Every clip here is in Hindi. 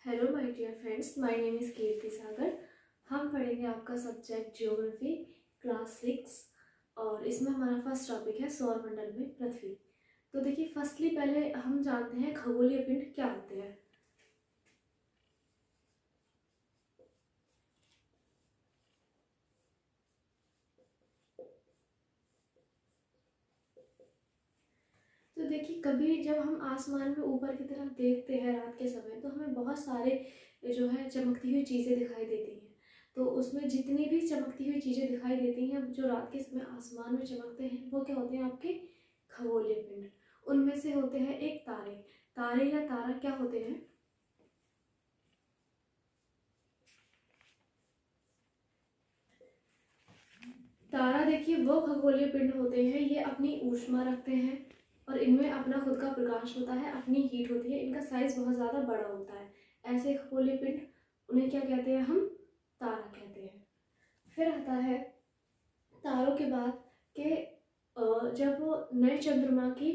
Hello my dear friends, my name is Kirti Sagar. हम पढ़ेंगे आपका सब्जेक्ट ज्योग्राफी क्लास 6 और इसमें हमारा फर्स्ट टॉपिक है सौरमंडल में पृथ्वी। तो देखिए, फर्स्टली पहले हम जानते हैं खगोलीय पिंड क्या होते हैं। तो देखिए, कभी जब हम आसमान में ऊपर की तरफ देखते हैं रात के समय, तो हमें बहुत सारे जो है चमकती हुई चीज़ें दिखाई देती हैं। तो उसमें जितनी भी चमकती हुई चीज़ें दिखाई देती हैं जो रात के समय आसमान में चमकते हैं, वो क्या होते हैं? आपके खगोलीय पिंड। उनमें से होते हैं एक तारे। तारे या तारा क्या होते हैं? तारा देखिए वो खगोलीय पिंड होते हैं, ये अपनी ऊष्मा रखते हैं और इनमें अपना खुद का प्रकाश होता है, अपनी हीट होती है, इनका साइज बहुत ज़्यादा बड़ा होता है। ऐसे खगोलीय पिंड, उन्हें क्या कहते हैं? हम तारा कहते हैं। फिर आता है तारों के बाद के जब नए चंद्रमा की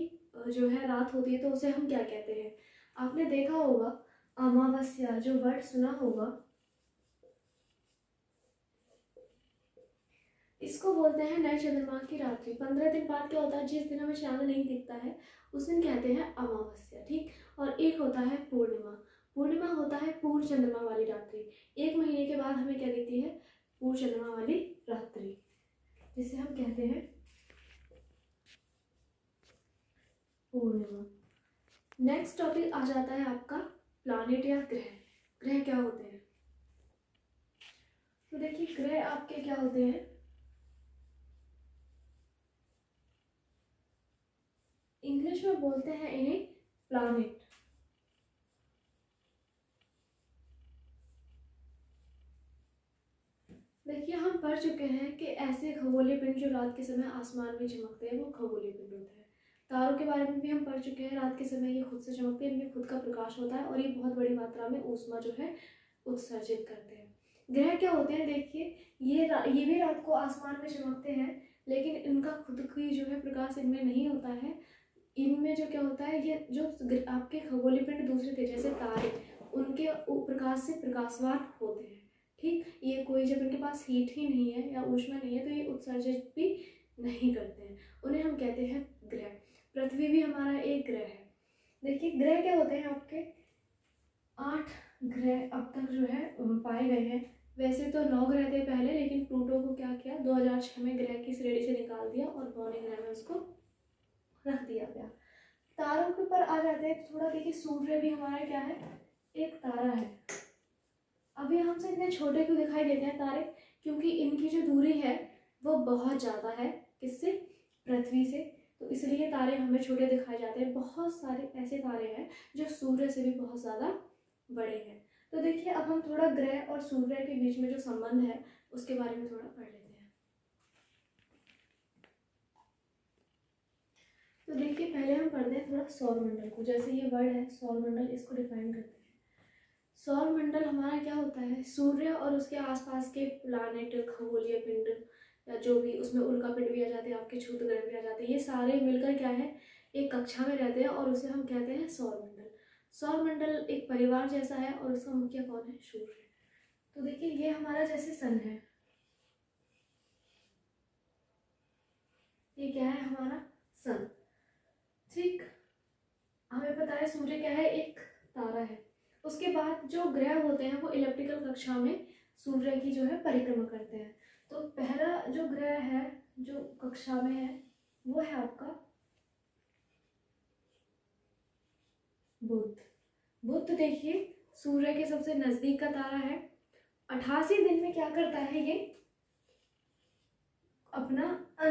जो है रात होती है, तो उसे हम क्या कहते हैं? आपने देखा होगा अमावस्या, जो वर्ड सुना होगा, इसको बोलते हैं नए चंद्रमा की रात्रि। 15 दिन बाद क्या होता है? जिस दिन हमें चांद नहीं दिखता है उस दिन कहते हैं अमावस्या, ठीक। और एक होता है पूर्णिमा। पूर्णिमा होता है पूर्ण चंद्रमा वाली रात्रि। 1 महीने के बाद हमें क्या दिखती है? पूर्ण चंद्रमा वाली रात्रि, जिसे हम कहते हैं पूर्णिमा। नेक्स्ट टॉपिक आ जाता है आपका प्लानिट या ग्रह। ग्रह क्या होते हैं? तो देखिए, ग्रह आपके क्या होते हैं? इंग्लिश में बोलते हैं इन्हें प्लानिट। देखिए, हम पढ़ चुके हैं कि ऐसे खगोलीय पिंड जो रात के समय आसमान में चमकते हैं वो खगोलीय पिंड होते हैं। तारों के बारे में भी हम पढ़ चुके हैं, रात के समय ये खुद से चमकते हैं, इनमें खुद का प्रकाश होता है और ये बहुत बड़ी मात्रा में ऊष्मा जो है उत्सर्जित करते हैं। ग्रह क्या होते हैं? देखिए, ये भी रात को आसमान में चमकते हैं, लेकिन इनका खुद की जो है प्रकाश इनमें नहीं होता है। इनमें जो क्या होता है, ये जो आपके खगोलीय पिंड दूसरे थे जैसे तारे, उनके प्रकाश से प्रकाशवान होते हैं, ठीक। ये कोई जब इनके पास हीट ही नहीं है या ऊष्मा नहीं है तो ये उत्सर्जित भी नहीं करते हैं, उन्हें हम कहते हैं ग्रह। पृथ्वी भी हमारा एक ग्रह है। देखिए, ग्रह क्या होते हैं आपके? 8 ग्रह अब तक जो है पाए गए हैं। वैसे तो 9 ग्रह थे पहले, लेकिन प्लूटो को क्या किया, 2006 में ग्रह की श्रेणी से निकाल दिया और 9वें ग्रह में उसको रख दिया गया। तारों के ऊपर आ जाते हैं थोड़ा। देखिए, सूर्य भी हमारा क्या है? एक तारा है। अभी हमसे इतने छोटे क्यों दिखाई देते हैं तारे? क्योंकि इनकी जो दूरी है वो बहुत ज़्यादा है, किससे? पृथ्वी से। तो इसलिए तारे हमें छोटे दिखाई जाते हैं। बहुत सारे ऐसे तारे हैं जो सूर्य से भी बहुत ज़्यादा बड़े हैं। तो देखिए, अब हम थोड़ा ग्रह और सूर्य के बीच में जो संबंध है उसके बारे में थोड़ा पढ़ लेते हैं। तो देखिए, पहले हम पढ़ते हैं थोड़ा सौरमंडल को। जैसे ये वर्ड है सौरमंडल, इसको डिफाइन करते हैं। सौरमंडल हमारा क्या होता है? सूर्य और उसके आसपास के प्लानेट, खगोलीय पिंड या जो भी, उसमें उल्का पिंड भी आ जाते हैं, आपके क्षुद्र ग्रह भी आ जाते हैं, ये सारे मिलकर क्या है? एक कक्षा में रहते हैं और उसे हम कहते हैं सौरमंडल। सौरमंडल एक परिवार जैसा है और उसका मुखिया कौन है? सूर्य। तो देखिए, ये हमारा जैसे सन है, ये क्या है? हमारा सन, ठीक। हमें पता है सूर्य क्या है? एक तारा है। उसके बाद जो ग्रह होते हैं वो इलिप्टिकल कक्षा में सूर्य की जो है परिक्रमा करते हैं। तो पहला जो ग्रह है जो कक्षा में है वो है आपका बुध। बुध देखिए, सूर्य के सबसे नजदीक का तारा है। 88 दिन में क्या करता है ये? अपना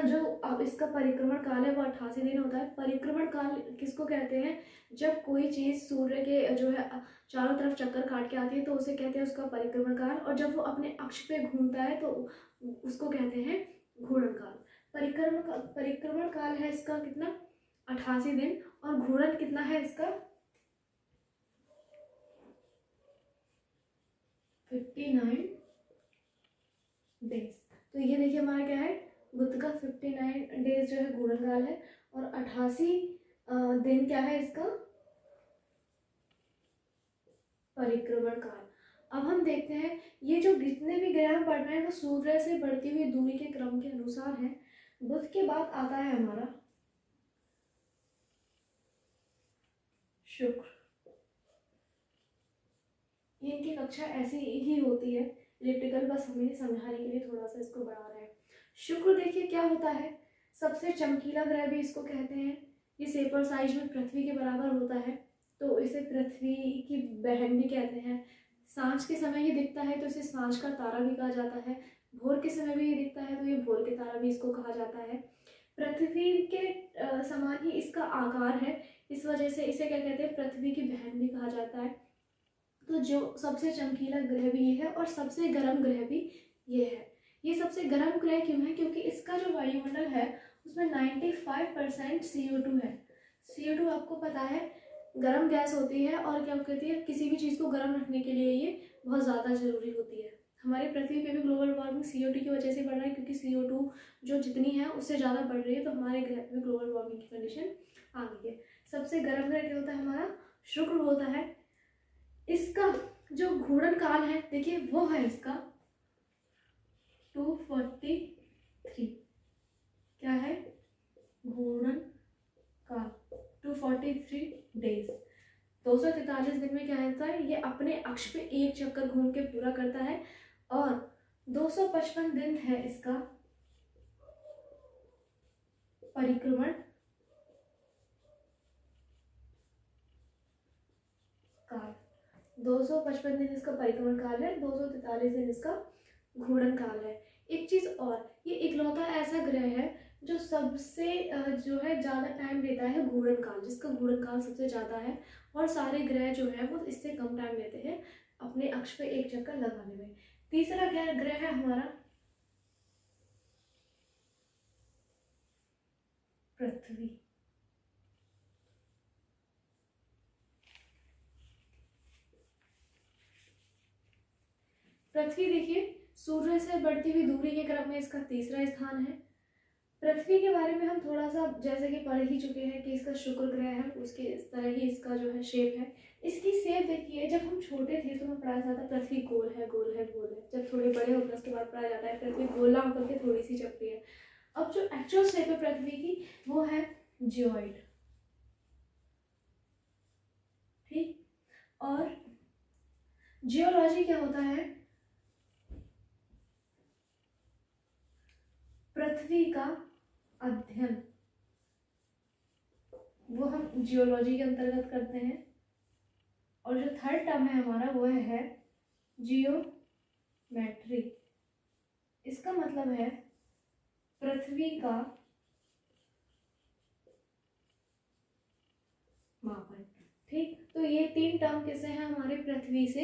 जो अब इसका परिक्रमण काल है वो 88 दिन होता है। परिक्रमण काल किसको कहते हैं? जब कोई चीज सूर्य के जो है चारों तरफ चक्कर काट के आती है तो उसे कहते हैं उसका परिक्रमण काल, और जब वो अपने अक्ष पे घूमता है तो उसको कहते हैं घूर्णन काल। परिक्रमण काल है इसका कितना? 88 दिन। और घूर्णन कितना है इसका? 59 डेज। तो ये देखिए, हमारा क्या है? बुध का 59 डेज जो है घूर्णन काल है, और 88 दिन क्या है इसका? परिक्रमण काल। अब हम देखते हैं ये जो जितने भी ग्रह पढ़ रहे हैं वो सूर्य से बढ़ती हुई दूरी के क्रम के अनुसार है। बुध के बाद आता है हमारा शुक्र। ये इनकी कक्षा ऐसी ही होती है इलिप्टिकल, बस हमें समझाने के लिए थोड़ा सा इसको बढ़ा रहे हैं। शुक्र देखिए क्या होता है, सबसे चमकीला ग्रह भी इसको कहते हैं। ये सेपर साइज में पृथ्वी के बराबर होता है, तो इसे पृथ्वी की बहन भी कहते हैं। सांझ के समय ये दिखता है तो इसे सांझ का तारा भी कहा जाता है। भोर के समय भी ये दिखता है तो ये भोर के तारा भी इसको कहा जाता है। पृथ्वी के समान ही इसका आकार है, इस वजह से इसे क्या कहते हैं, पृथ्वी की बहन भी कहा जाता है। तो जो सबसे चमकीला ग्रह भी ये है और सबसे गर्म ग्रह भी ये है। ये सबसे गर्म ग्रह क्यों है, क्योंकि इसका जो वायुमंडल है उसमें 95% CO2 है। CO2 आपको पता है गर्म गैस होती है और क्या कहती है, किसी भी चीज़ को गर्म रखने के लिए ये बहुत ज़्यादा ज़रूरी होती है। हमारी पृथ्वी पे भी ग्लोबल वार्मिंग CO2 की वजह से बढ़ रहा है, क्योंकि CO2 जो जितनी है उससे ज़्यादा बढ़ रही है, तो हमारे ग्रह पे ग्लोबल वार्मिंग की कंडीशन आ गई है। सबसे गर्म ग्रह क्या होता है, हमारा शुक्र होता है। इसका जो घूर्णन काल है देखिए वो है इसका 243। क्या है, घूर्णन काल 243 डेज। 243 दिन में क्या होता है, ये अपने अक्ष पे एक चक्कर घूम के पूरा करता है। और 255 दिन है इसका परिक्रमण काल। 255 दिन इसका परिक्रमण काल है, 243 दिन इसका घूर्णन काल है। एक चीज और, ये इकलौता ऐसा ग्रह है जो सबसे जो है ज्यादा टाइम लेता है घूर्णन काल, जिसका घूर्णन काल सबसे ज्यादा है। और सारे ग्रह जो है वो इससे कम टाइम लेते हैं अपने अक्ष पे एक चक्कर लगाने में। तीसरा ग्रह है हमारा पृथ्वी। पृथ्वी देखिए सूर्य से बढ़ती हुई दूरी के क्रम में इसका तीसरा स्थान है। पृथ्वी के बारे में हम थोड़ा सा जैसे कि पढ़ ही चुके हैं कि इसका शुक्र ग्रह है, उसके इस तरह ही इसका जो है शेप है। इसकी शेप देखिए, जब हम छोटे थे तो हमें पढ़ाया जाता है पृथ्वी गोल है गोल है गोल है। जब थोड़े बड़े होते हैं उसके बाद पढ़ाया जाता है पृथ्वी गोला होकर के थोड़ी सी चपटी है। अब जो एक्चुअल शेप है पृथ्वी की वो है जियोइड। ठीक, और जियोलॉजी क्या होता है, पृथ्वी का अध्ययन, वो हम जियोलॉजी के अंतर्गत करते हैं। और जो थर्ड टर्म है हमारा वो है जियोमेट्री। इसका मतलब है पृथ्वी का मापन। ठीक, तो ये तीन टर्म किससे हैं, हमारे पृथ्वी से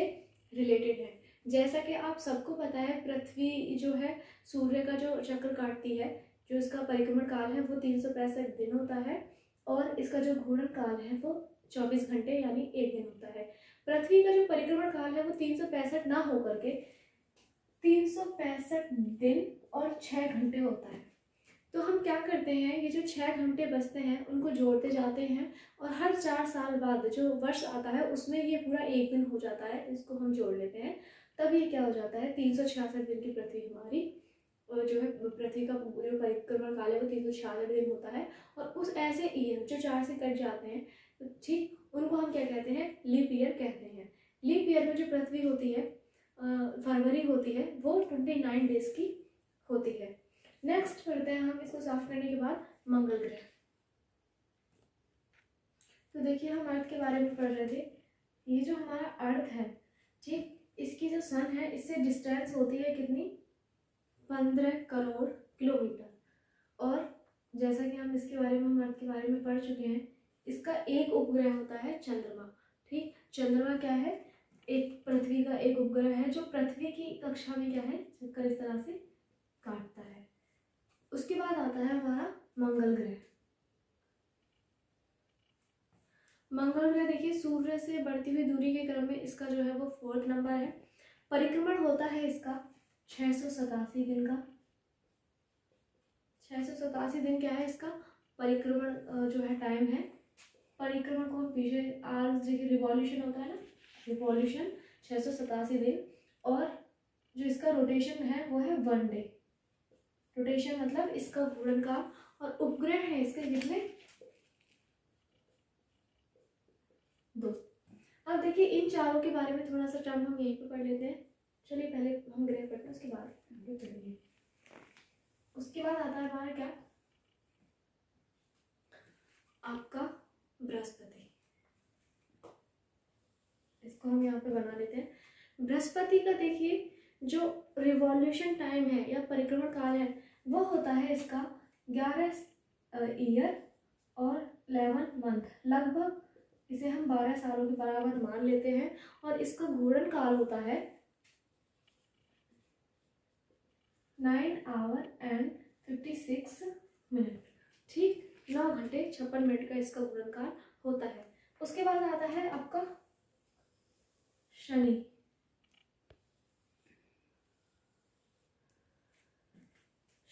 रिलेटेड है। जैसा कि आप सबको पता है पृथ्वी जो है सूर्य का जो चक्र काटती है, जो इसका परिक्रमण काल है वो 365 दिन होता है। और इसका जो घूर्णन काल है वो 24 घंटे यानी एक दिन होता है। पृथ्वी का जो परिक्रमण काल है वो 365 ना होकर के 365 दिन और 6 घंटे होता है। तो हम क्या करते हैं, ये जो 6 घंटे बचते हैं उनको जोड़ते जाते हैं और हर 4 साल बाद जो वर्ष आता है उसमें ये पूरा एक दिन हो जाता है, इसको हम जोड़ लेते हैं। तब ये क्या हो जाता है, 366 दिन की पृथ्वी हमारी जो है पृथ्वी का जो परिक्रमण काल है वो 366 दिन होता है। और उस ऐसे ईयर जो 4 से कट जाते हैं, ठीक, उनको हम क्या कहते हैं, लीप ईयर कहते हैं। लीप ईयर में जो पृथ्वी होती है फरवरी होती है वो 29 डेज की होती है। नेक्स्ट पढ़ते हैं हम इसको साफ करने के बाद मंगल ग्रह। तो देखिए हम अर्थ के बारे में पढ़ रहे थे। ये जो हमारा अर्थ है, ठीक, इसकी जो सन है इससे डिस्टेंस होती है कितनी, 15 करोड़ किलोमीटर। और जैसा कि हम इसके बारे में हम अर्थ के बारे में पढ़ चुके हैं, इसका एक उपग्रह होता है चंद्रमा। ठीक, चंद्रमा क्या है, एक पृथ्वी का एक उपग्रह है जो पृथ्वी की कक्षा में क्या है चक्कर इस तरह से काटता है। उसके बाद आता है हमारा मंगल ग्रह। मंगल ग्रह देखिए सूर्य से बढ़ती हुई दूरी के क्रम में इसका जो है वो 4th नंबर है। परिक्रमण होता है इसका 687 दिन का। 687 दिन क्या है इसका परिक्रमण जो है टाइम है। परिक्रमण को पीछे आर देखिए रिवॉल्यूशन होता है ना, रिवॉल्यूशन 687 दिन, और जो इसका रोटेशन है वो है 1 डे। रोटेशन मतलब इसका घूर्णन काल, और उपग्रह है इसके कितने, 2। अब देखिए इन चारों के बारे में थोड़ा सा टर्म हम यहीं पे पढ़ लेते हैं। चलिए पहले हम ग्रह पढ़ते हैं, उसके बाद आगे पढ़ेंगे। उसके बाद आता है हमारा क्या, आपका बृहस्पति। इसको हम यहाँ पे बना लेते हैं। बृहस्पति का देखिए जो रिवॉल्यूशन टाइम है या परिक्रमण काल है वो होता है इसका 11 ईयर और 11 मंथ, लगभग इसे हम 12 सालों के बराबर मान लेते हैं। और इसका घूर्णन काल होता है 9 आवर एंड 56 मिनट। ठीक, 9 घंटे 56 मिनट का इसका घूर्णन काल होता है। उसके बाद आता है आपका शनि।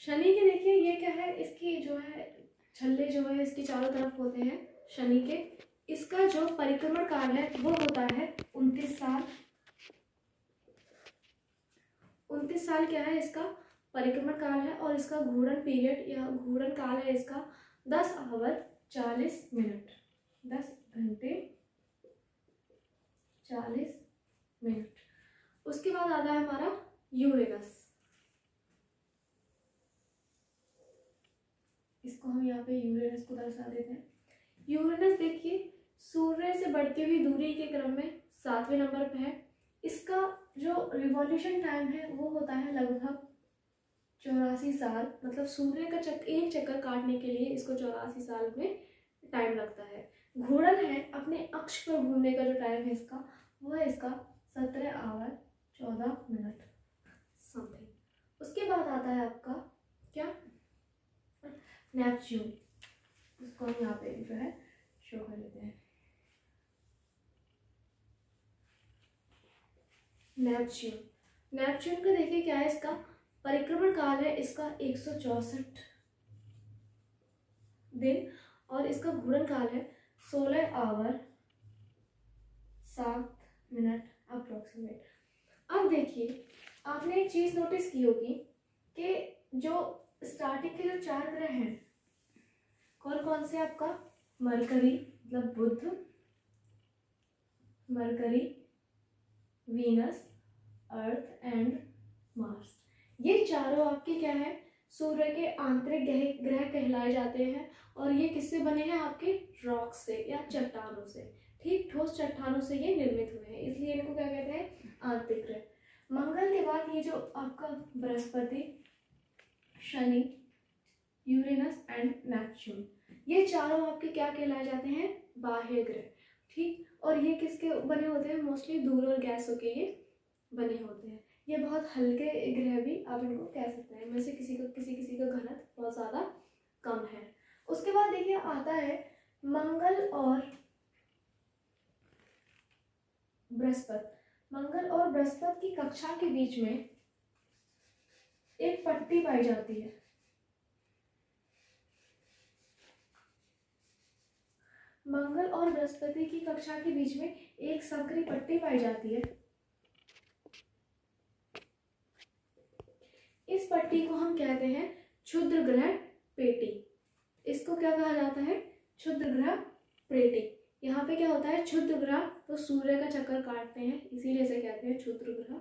शनि के देखिए ये क्या है, इसकी जो है छल्ले जो है इसकी चारों तरफ होते हैं शनि के। इसका जो परिक्रमण काल है वो होता है 29 साल। 29 साल क्या है इसका परिक्रमण काल है, और इसका घूर्णन पीरियड या घूर्णन काल है इसका 10 आवर 40 मिनट, 10 घंटे 40 मिनट। उसके बाद आता है हमारा यूरेनस। इसको हम यहाँ पे यूरेनस को दर्शा देते हैं। यूरेनस देखिए सूर्य से बढ़ती हुई दूरी के क्रम में 7वें नंबर पे है। इसका जो रिवॉल्यूशन टाइम है वो होता है लगभग 84 साल, मतलब सूर्य का एक चक्कर काटने के लिए इसको 84 साल में टाइम लगता है। घूर्णन है अपने अक्ष पर घूमने का जो टाइम है इसका वो है इसका 17 आवर 14 मिनट समथिंग। उसके बाद आता है आपका क्या, नेपच्यून। उसको हम यहाँ पे जो है शो कर लेते हैं। नेपच्यून का देखिए क्या है, इसका परिक्रमण काल है इसका 164 दिन, और इसका घूर्णन काल है 16 आवर 7 मिनट अप्रोक्सीमेट। अब देखिए आपने एक चीज नोटिस की होगी कि जो स्टार्टिंग के जो 4 ग्रह हैं कौन कौन से, आपका मरकरी मतलब Budh, Mercury, Venus, Earth and Mars, ये चारों आपके क्या है सूर्य के आंतरिक ग्रह कहलाए जाते हैं। और ये किससे बने हैं, आपके रॉक से या चट्टानों से, ठीक, ठोस चट्टानों से ये निर्मित हुए हैं, इसलिए इनको क्या कहते हैं, आंतरिक ग्रह। मंगल के बाद ये जो आपका Brihaspati, Shani, Uranus and Neptune, ये चारों आपके क्या कहलाए जाते हैं, बाह्य ग्रह, ठीक। और ये किसके बने होते हैं, मोस्टली धूल और गैसों के ये बने होते हैं। ये बहुत हल्के ग्रह भी आप इनको कह सकते हैं, इनमें से किसी का घनत्व बहुत ज़्यादा कम है। उसके बाद देखिए आता है मंगल और बृहस्पति। मंगल और बृहस्पति की कक्षा के बीच में एक पट्टी पाई जाती है। मंगल और बृहस्पति की कक्षा के बीच में एक संकरी पट्टी पाई जाती है। इस पट्टी को हम कहते हैं क्षुद्र ग्रह पेटी। इसको क्या कहा जाता है, क्षुद्र ग्रह पेटी। यहाँ पे क्या होता है, क्षुद्र ग्रह तो सूर्य का चक्कर काटते हैं, इसीलिए इसे कहते हैं क्षुद्र ग्रह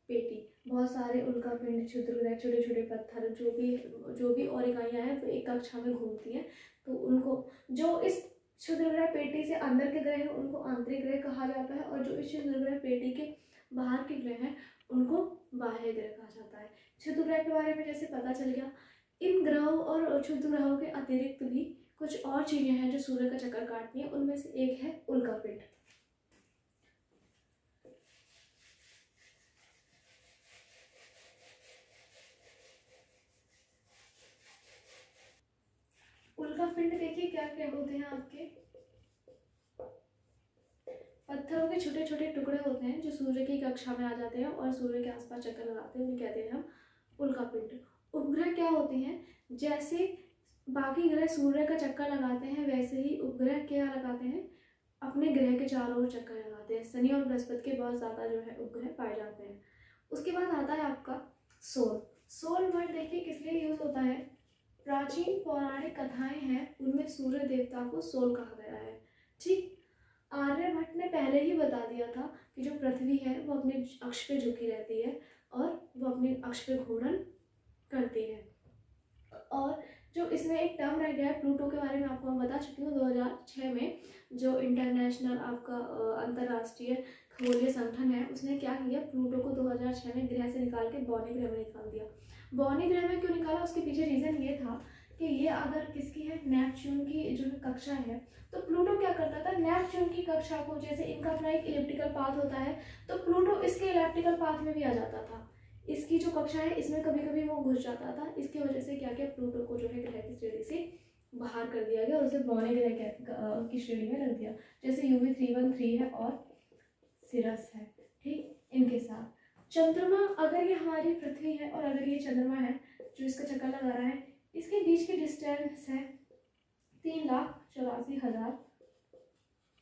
पेटी। बहुत सारे उनका पिंड क्षुद्र ग्रह, छोटे छोटे पत्थर जो भी और इकाइयाँ हैं वो एक कक्षा में घूमती हैं, तो उनको जो इस क्षुद्र ग्रह पेटी से अंदर के ग्रह हैं उनको आंतरिक ग्रह कहा जाता है, और जो इस क्षुद्र ग्रह पेटी के बाहर के ग्रह हैं उनको बाह्य ग्रह कहा जाता है। क्षुद्र ग्रह के बारे में जैसे पता चल गया, इन ग्रहों और क्षुद्र ग्रहों के अतिरिक्त भी कुछ और चीजें हैं जो सूर्य का चक्कर काटती हैं, उनमें से एक है उल्का पिंड। उल्का पिंड देखिए क्या क्या होते हैं, आपके पत्थरों के छोटे छोटे टुकड़े होते हैं जो सूर्य की कक्षा में आ जाते हैं और सूर्य के आसपास चक्कर लगाते हैं, उन्हें कहते हैं हम उल्का पिंड। उपग्रह क्या होते हैं, जैसे बाकी ग्रह सूर्य का चक्कर लगाते हैं वैसे ही उपग्रह क्या लगाते हैं, अपने ग्रह के चारों ओर चक्कर लगाते हैं। शनि और बृहस्पति के बहुत ज़्यादा जो है उपग्रह पाए जाते हैं। उसके बाद आता है आपका सोल। सोल वर्ड देखिए किस लिए यूज होता है। प्राचीन पौराणिक कथाएं हैं उनमें सूर्य देवता को सोल कहा गया है। ठीक, आर्यभट्ट ने पहले ही बता दिया था कि जो पृथ्वी है वो अपने अक्ष पे झुकी रहती है और वो अपने अक्ष पे घूर्णन करती है। और जो इसमें एक टर्म रह गया है प्लूटो के बारे में आपको मैं बता चुकी हूँ। 2006 में जो इंटरनेशनल आपका अंतर्राष्ट्रीय खगोलीय संगठन है उसने क्या किया, प्लूटो को 2006 में ग्रह से निकाल के बौने ग्रह में निकाल दिया। बौने ग्रह में क्यों निकाला, उसके पीछे रीज़न ये था कि ये अगर किसकी है, नेपच्यून की जो कक्षा है, तो प्लूटो क्या करता था, नेपच्यून की कक्षा को, जैसे इनका अपना एक इलिप्टिकल पाथ होता है तो प्लूटो इसके इलिप्टिकल पाथ में भी आ जाता था। इसकी जो कक्षा है इसमें कभी कभी वो घुस जाता था। इसकी वजह से क्या किया, प्लूटो को जो है ग्रह की श्रेणी से बाहर कर दिया गया और उसे बौने ग्रह की श्रेणी में रख दिया। जैसे UV313 है और सिरस है, ठीक, इनके साथ। चंद्रमा, अगर ये हमारी पृथ्वी है और अगर ये चंद्रमा है जो इसका चक्कर लगा रहा है, इसके बीच की डिस्टेंस है 3,84,000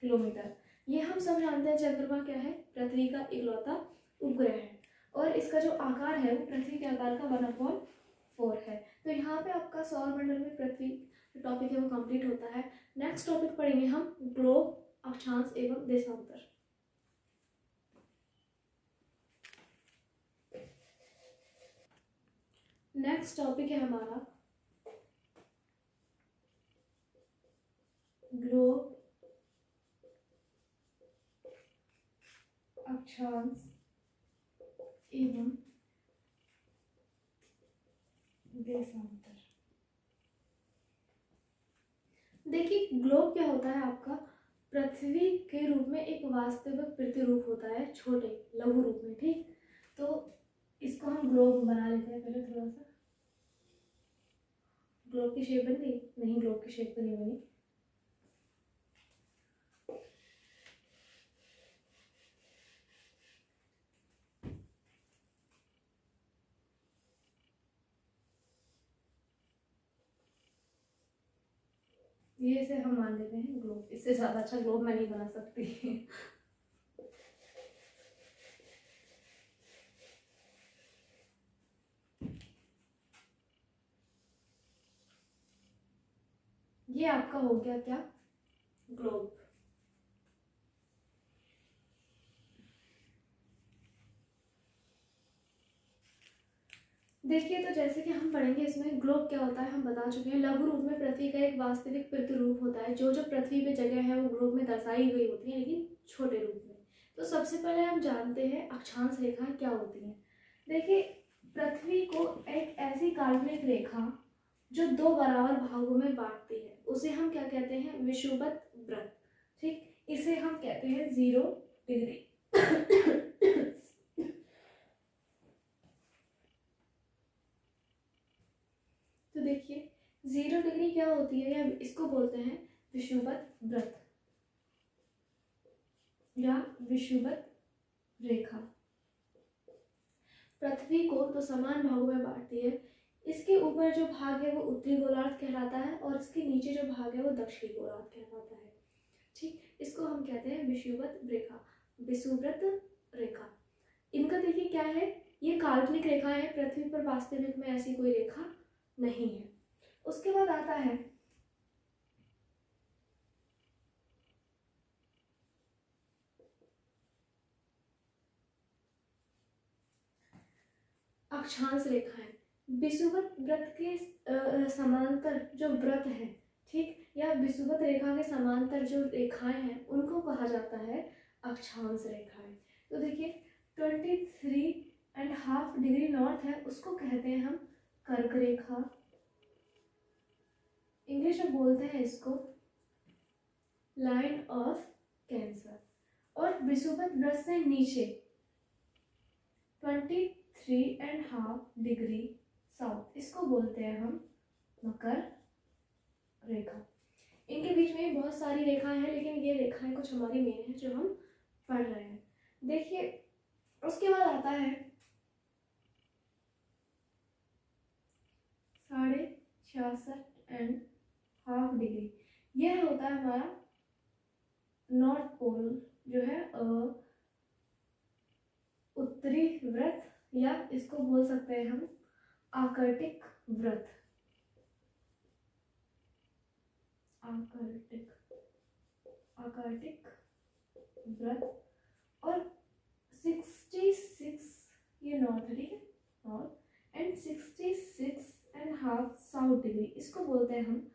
किलोमीटर। ये हम सब जानते हैं चंद्रमा क्या है, पृथ्वी का इकलौता उपग्रह है और इसका जो आकार है वो पृथ्वी के आकार का 1/4 है। तो यहाँ पे आपका सौरमंडल में पृथ्वी जो टॉपिक है वो कंप्लीट होता है। नेक्स्ट टॉपिक पढ़ेंगे हम ग्लोब, अक्षांश एवं देशांतर। नेक्स्ट टॉपिक है हमारा ग्लोब, अक्षांश एवं देशांतर। देखिए ग्लोब क्या होता है, आपका पृथ्वी के रूप में एक वास्तविक प्रतिरूप होता है, छोटे लघु रूप में, ठीक। तो इसको हम ग्लोब बना लेते हैं। पहले थोड़ा सा ग्लोब की शेप बन गई, नहीं ग्लोब की शेप तो नहीं बनी। ये इसे हम मान लेते हैं ग्लोब, इससे ज़्यादा अच्छा ग्लोब मैं नहीं बना सकती। ये आपका हो गया क्या, ग्लोब। देखिए तो जैसे कि हम पढ़ेंगे इसमें ग्लोब क्या होता है हम बता चुके हैं। लघु रूप में पृथ्वी का एक वास्तविक प्रतिरूप होता है। जो जो पृथ्वी पे जगह है वो ग्लोब में दर्शाई गई होती है, लेकिन छोटे रूप में। तो सबसे पहले हम जानते हैं अक्षांश रेखाएं क्या होती हैं। देखिए पृथ्वी को एक ऐसी काल्पनिक रेखा जो दो बराबर भागों में बांटती है उसे हम क्या कहते हैं, विषुवत वृत्त, ठीक। इसे हम कहते हैं 0 डिग्री। तो देखिए 0 डिग्री क्या होती है, या इसको बोलते हैं विषुवत वृत्त या विषुवत रेखा। पृथ्वी को तो समान भागों में बांटती है। इसके ऊपर जो भाग है वो उत्तरी गोलार्ध कहलाता है और इसके नीचे जो भाग है वो दक्षिणी गोलार्ध कहलाता है, ठीक। इसको हम कहते हैं विषुवत रेखा, विषुवृत्त रेखा। इनका देखिए क्या है, ये काल्पनिक रेखा है, पृथ्वी पर वास्तविक में ऐसी कोई रेखा नहीं है। उसके बाद आता है अक्षांश रेखाएं। विषुवत वृत्त के समांतर जो वृत्त है, ठीक, या विषुवत रेखा के समांतर जो रेखाएं हैं उनको कहा जाता है अक्षांश रेखाएं। तो देखिए 23.5 डिग्री नॉर्थ है उसको कहते हैं हम कर्क रेखा, इंग्लिश में बोलते हैं इसको लाइन ऑफ कैंसर। और विषुवत वृत्त से नीचे 23.5 डिग्री साउथ, इसको बोलते हैं हम मकर रेखा। इनके बीच में बहुत सारी रेखाएं हैं, लेकिन ये रेखाएं कुछ हमारी मेन है जो हम पढ़ रहे हैं। देखिए उसके बाद आता है 66.5 डिग्री, यह होता है हमारा पोल जो है उत्तरी व्रत, या इसको बोल सकते हैं हम आर्कटिक व्रत। आर्कटिक व्रत। और 66 ये नॉर्थ है, ठीक है, नॉर्थ एंड 66.5 साउथ डिग्री, इसको बोलते हैं हम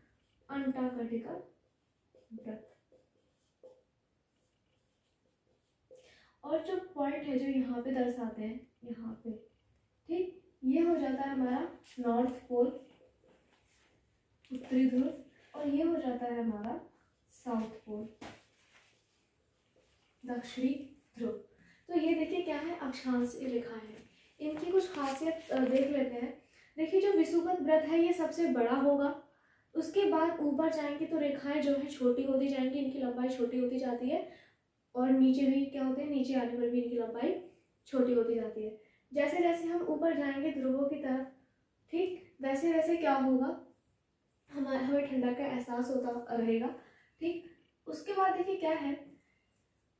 अंटार्कटिका व्रत। और जो पॉइंट है जो यहाँ पे दर्शाते हैं, यहाँ पे, ठीक, ये हो जाता है हमारा नॉर्थ पोल, उत्तरी ध्रुव, और ये हो जाता है हमारा साउथ पोल, दक्षिणी ध्रुव। तो ये देखिए क्या है, अक्षांशीय रेखाएं हैं। इनकी कुछ खासियत देख लेते हैं। देखिए जो विषुवत व्रत है ये सबसे बड़ा होगा, उसके बाद ऊपर जाएंगे तो रेखाएं जो है छोटी होती जाएंगी, इनकी लंबाई छोटी होती जाती है, और नीचे भी क्या होते हैं, नीचे आने पर भी इनकी लंबाई छोटी होती जाती है। जैसे जैसे हम ऊपर जाएंगे ध्रुवों की तरफ, ठीक, वैसे वैसे क्या होगा, हमें ठंडा का एहसास होता रहेगा, ठीक। उसके बाद देखिए क्या है,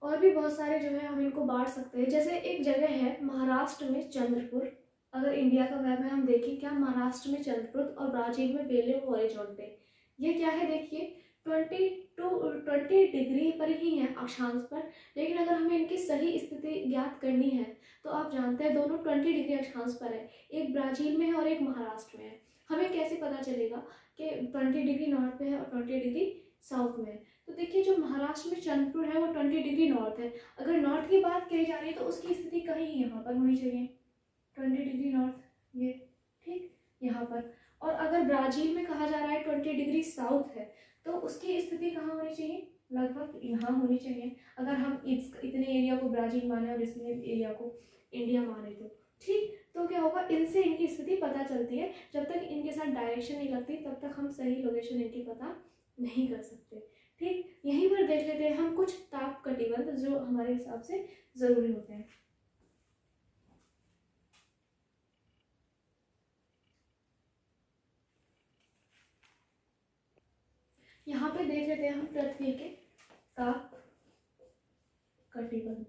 और भी बहुत सारे जो है हम इनको बांट सकते हैं। जैसे एक जगह है महाराष्ट्र में चंद्रपुर, अगर इंडिया का मैप में हम देखें, क्या महाराष्ट्र में चंद्रपुर और ब्राजील में बेले हॉरिजॉन्टे, ये क्या है देखिए 20 डिग्री पर ही है अक्षांश पर। लेकिन अगर हमें इनकी सही स्थिति ज्ञात करनी है तो आप जानते हैं दोनों 20 डिग्री अक्षांश पर है, एक ब्राजील में है और एक महाराष्ट्र में है। हमें कैसे पता चलेगा कि 20 डिग्री नॉर्थ में है और 20 डिग्री साउथ में है? तो देखिए जो महाराष्ट्र में चंद्रपुर है वो 20 डिग्री नॉर्थ है। अगर नॉर्थ की बात कही जा रही है तो उसकी स्थिति कहीं यहाँ पर होनी चाहिए, 20 डिग्री नॉर्थ, ये ठीक यहाँ पर। और अगर ब्राजील में कहा जा रहा है 20 डिग्री साउथ है तो उसकी स्थिति कहाँ होनी चाहिए, लगभग यहाँ होनी चाहिए, अगर हम इतने एरिया को ब्राजील माने और इसमें एरिया को इंडिया माने तो, ठीक। तो क्या होगा, इनसे इनकी स्थिति पता चलती है। जब तक इनके साथ डायरेक्शन नहीं लगती तब तक हम सही लोकेशन इनकी पता नहीं कर सकते, ठीक। यहीं पर देख लेते हैं हम कुछ ताप कटिबंध जो हमारे हिसाब से जरूरी होते हैं। यहाँ पे देख लेते हैं हम पृथ्वी के ताप कटिबंध।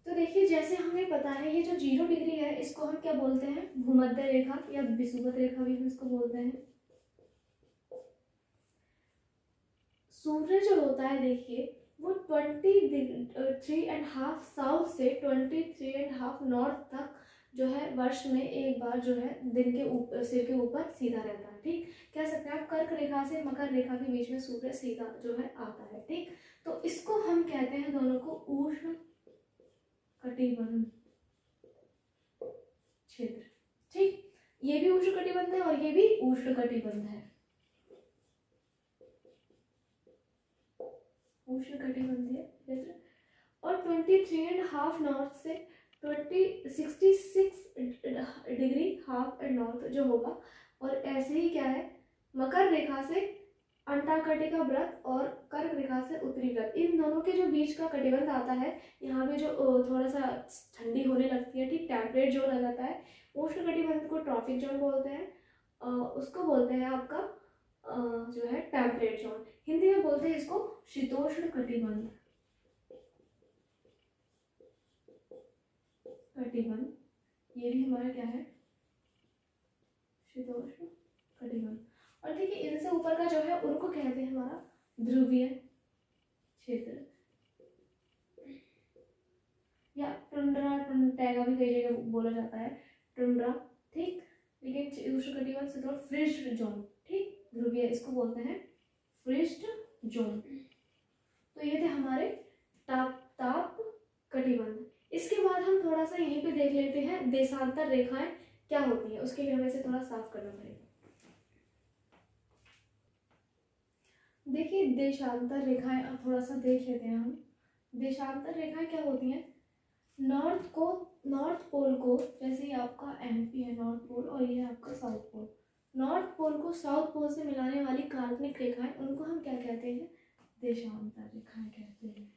तो देखिए जैसे हमें पता है ये जो 0 डिग्री है इसको हम क्या बोलते हैं, भूमध्य रेखा या विषुवत रेखा भी हम इसको बोलते हैं। सूर्य जो होता है देखिए वो 23.5 साउथ से 23.5 नॉर्थ तक जो है वर्ष में एक बार जो है दिन के ऊपर, सिर के ऊपर सीधा रहता है, ठीक। कह सकते हैं आप कर्क रेखा से मकर रेखा के बीच में सूर्य सीधा जो है आता है, ठीक। तो इसको हम कहते हैं दोनों को उष्ण कटिबंध क्षेत्र, ठीक। ये भी उष्ण कटिबंध है और ये भी उष्ण कटिबंध है, उष्ण कटिबंधीय क्षेत्र। और 23.5 नॉर्थ से 66 डिग्री हाफ एंड नॉर्थ जो होगा। और ऐसे ही क्या है, मकर रेखा से अंटार्कटिका व्रत और कर्क रेखा से उत्तरी व्रत, इन दोनों के जो बीच का कटिबंध आता है, यहाँ पे जो थोड़ा सा ठंडी होने लगती है, ठीक, टेम्परेट जोन आ जाता है। उष्ण कटिबंध को ट्रॉपिक जोन बोलते हैं, उसको बोलते हैं आपका जो है टेम्परेट जोन। हिंदी में बोलते हैं इसको शीतोष्ण कटिबंध। ये भी हमारा क्या है, शीतोष्ण कटिबंध। और देखिए इनसे ऊपर का जो है उनको कहते हैं हमारा ध्रुवीय क्षेत्र या टुंड्रा, टैगा भी कई जगह बोला जाता है, टुंड्रा, ठीक। लेकिन उष्ण कटिबंध से थोड़ा फ्रिज्ड जोन, ठीक, ध्रुवीय इसको बोलते हैं फ्रिज्ड जोन। तो ये थे हमारे ताप कटिबंध। इसके बाद हम थोड़ा सा यहीं पे देख लेते हैं देशांतर रेखाएं क्या होती है, उसके लिए हमें इसे थोड़ा साफ करना पड़ेगा। देखिए देशांतर रेखाएं अब थोड़ा सा देख लेते हैं हम। देशांतर रेखाएं क्या होती हैं, नॉर्थ पोल को, जैसे आपका एमपी है नॉर्थ पोल और ये है आपका साउथ पोल, नॉर्थ पोल को साउथ पोल से मिलाने वाली काल्पनिक रेखाएं, उनको हम क्या कहते हैं, देशांतर रेखाएं कहते हैं।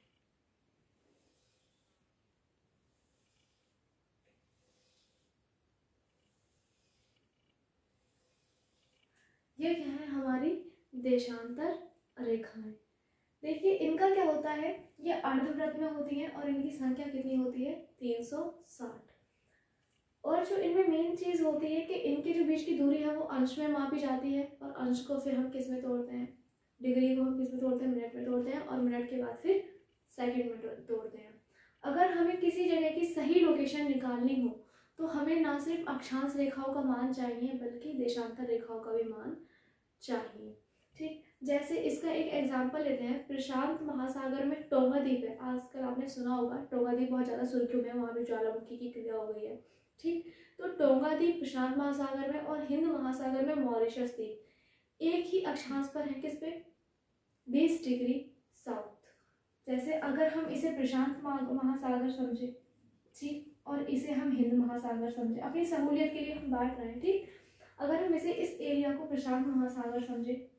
ये क्या है हमारी देशांतर रेखाएं। देखिए इनका क्या होता है, ये अर्धवृत्त में होती हैं और इनकी संख्या कितनी होती है 360। और जो इनमें मेन चीज़ होती है कि इनके जो बीच की दूरी है वो अंश में मापी जाती है, और अंश को फिर हम किस में तोड़ते हैं, डिग्री को हम किस में तोड़ते हैं, मिनट में तोड़ते हैं, और मिनट के बाद फिर सेकंड में तोड़ते हैं। अगर हमें किसी जगह की सही लोकेशन निकालनी हो तो हमें ना सिर्फ अक्षांश रेखाओं का मान चाहिए बल्कि देशांतर रेखाओं का भी मान चाहिए। ठीक, जैसे इसका एक एग्जांपल लेते हैं, प्रशांत महासागर में टोंगा द्वीप है, आजकल आपने सुना होगा टोंगा द्वीप बहुत ज़्यादा सुर्खियों में, वहाँ भी ज्वालामुखी की क्रिया हो गई है। ठीक, तो टोंगा द्वीप प्रशांत महासागर में और हिंद महासागर में मॉरिशस द्वीप एक ही अक्षांश पर है, किस पे 20 डिग्री साउथ। जैसे अगर हम इसे प्रशांत महासागर समझे, ठीक, और इसे हम हिंद महासागर समझे, अपनी सहूलियत के लिए हम बांट रहे हैं। ठीक, अगर हम इसे इस एरिया को प्रशांत महासागर समझे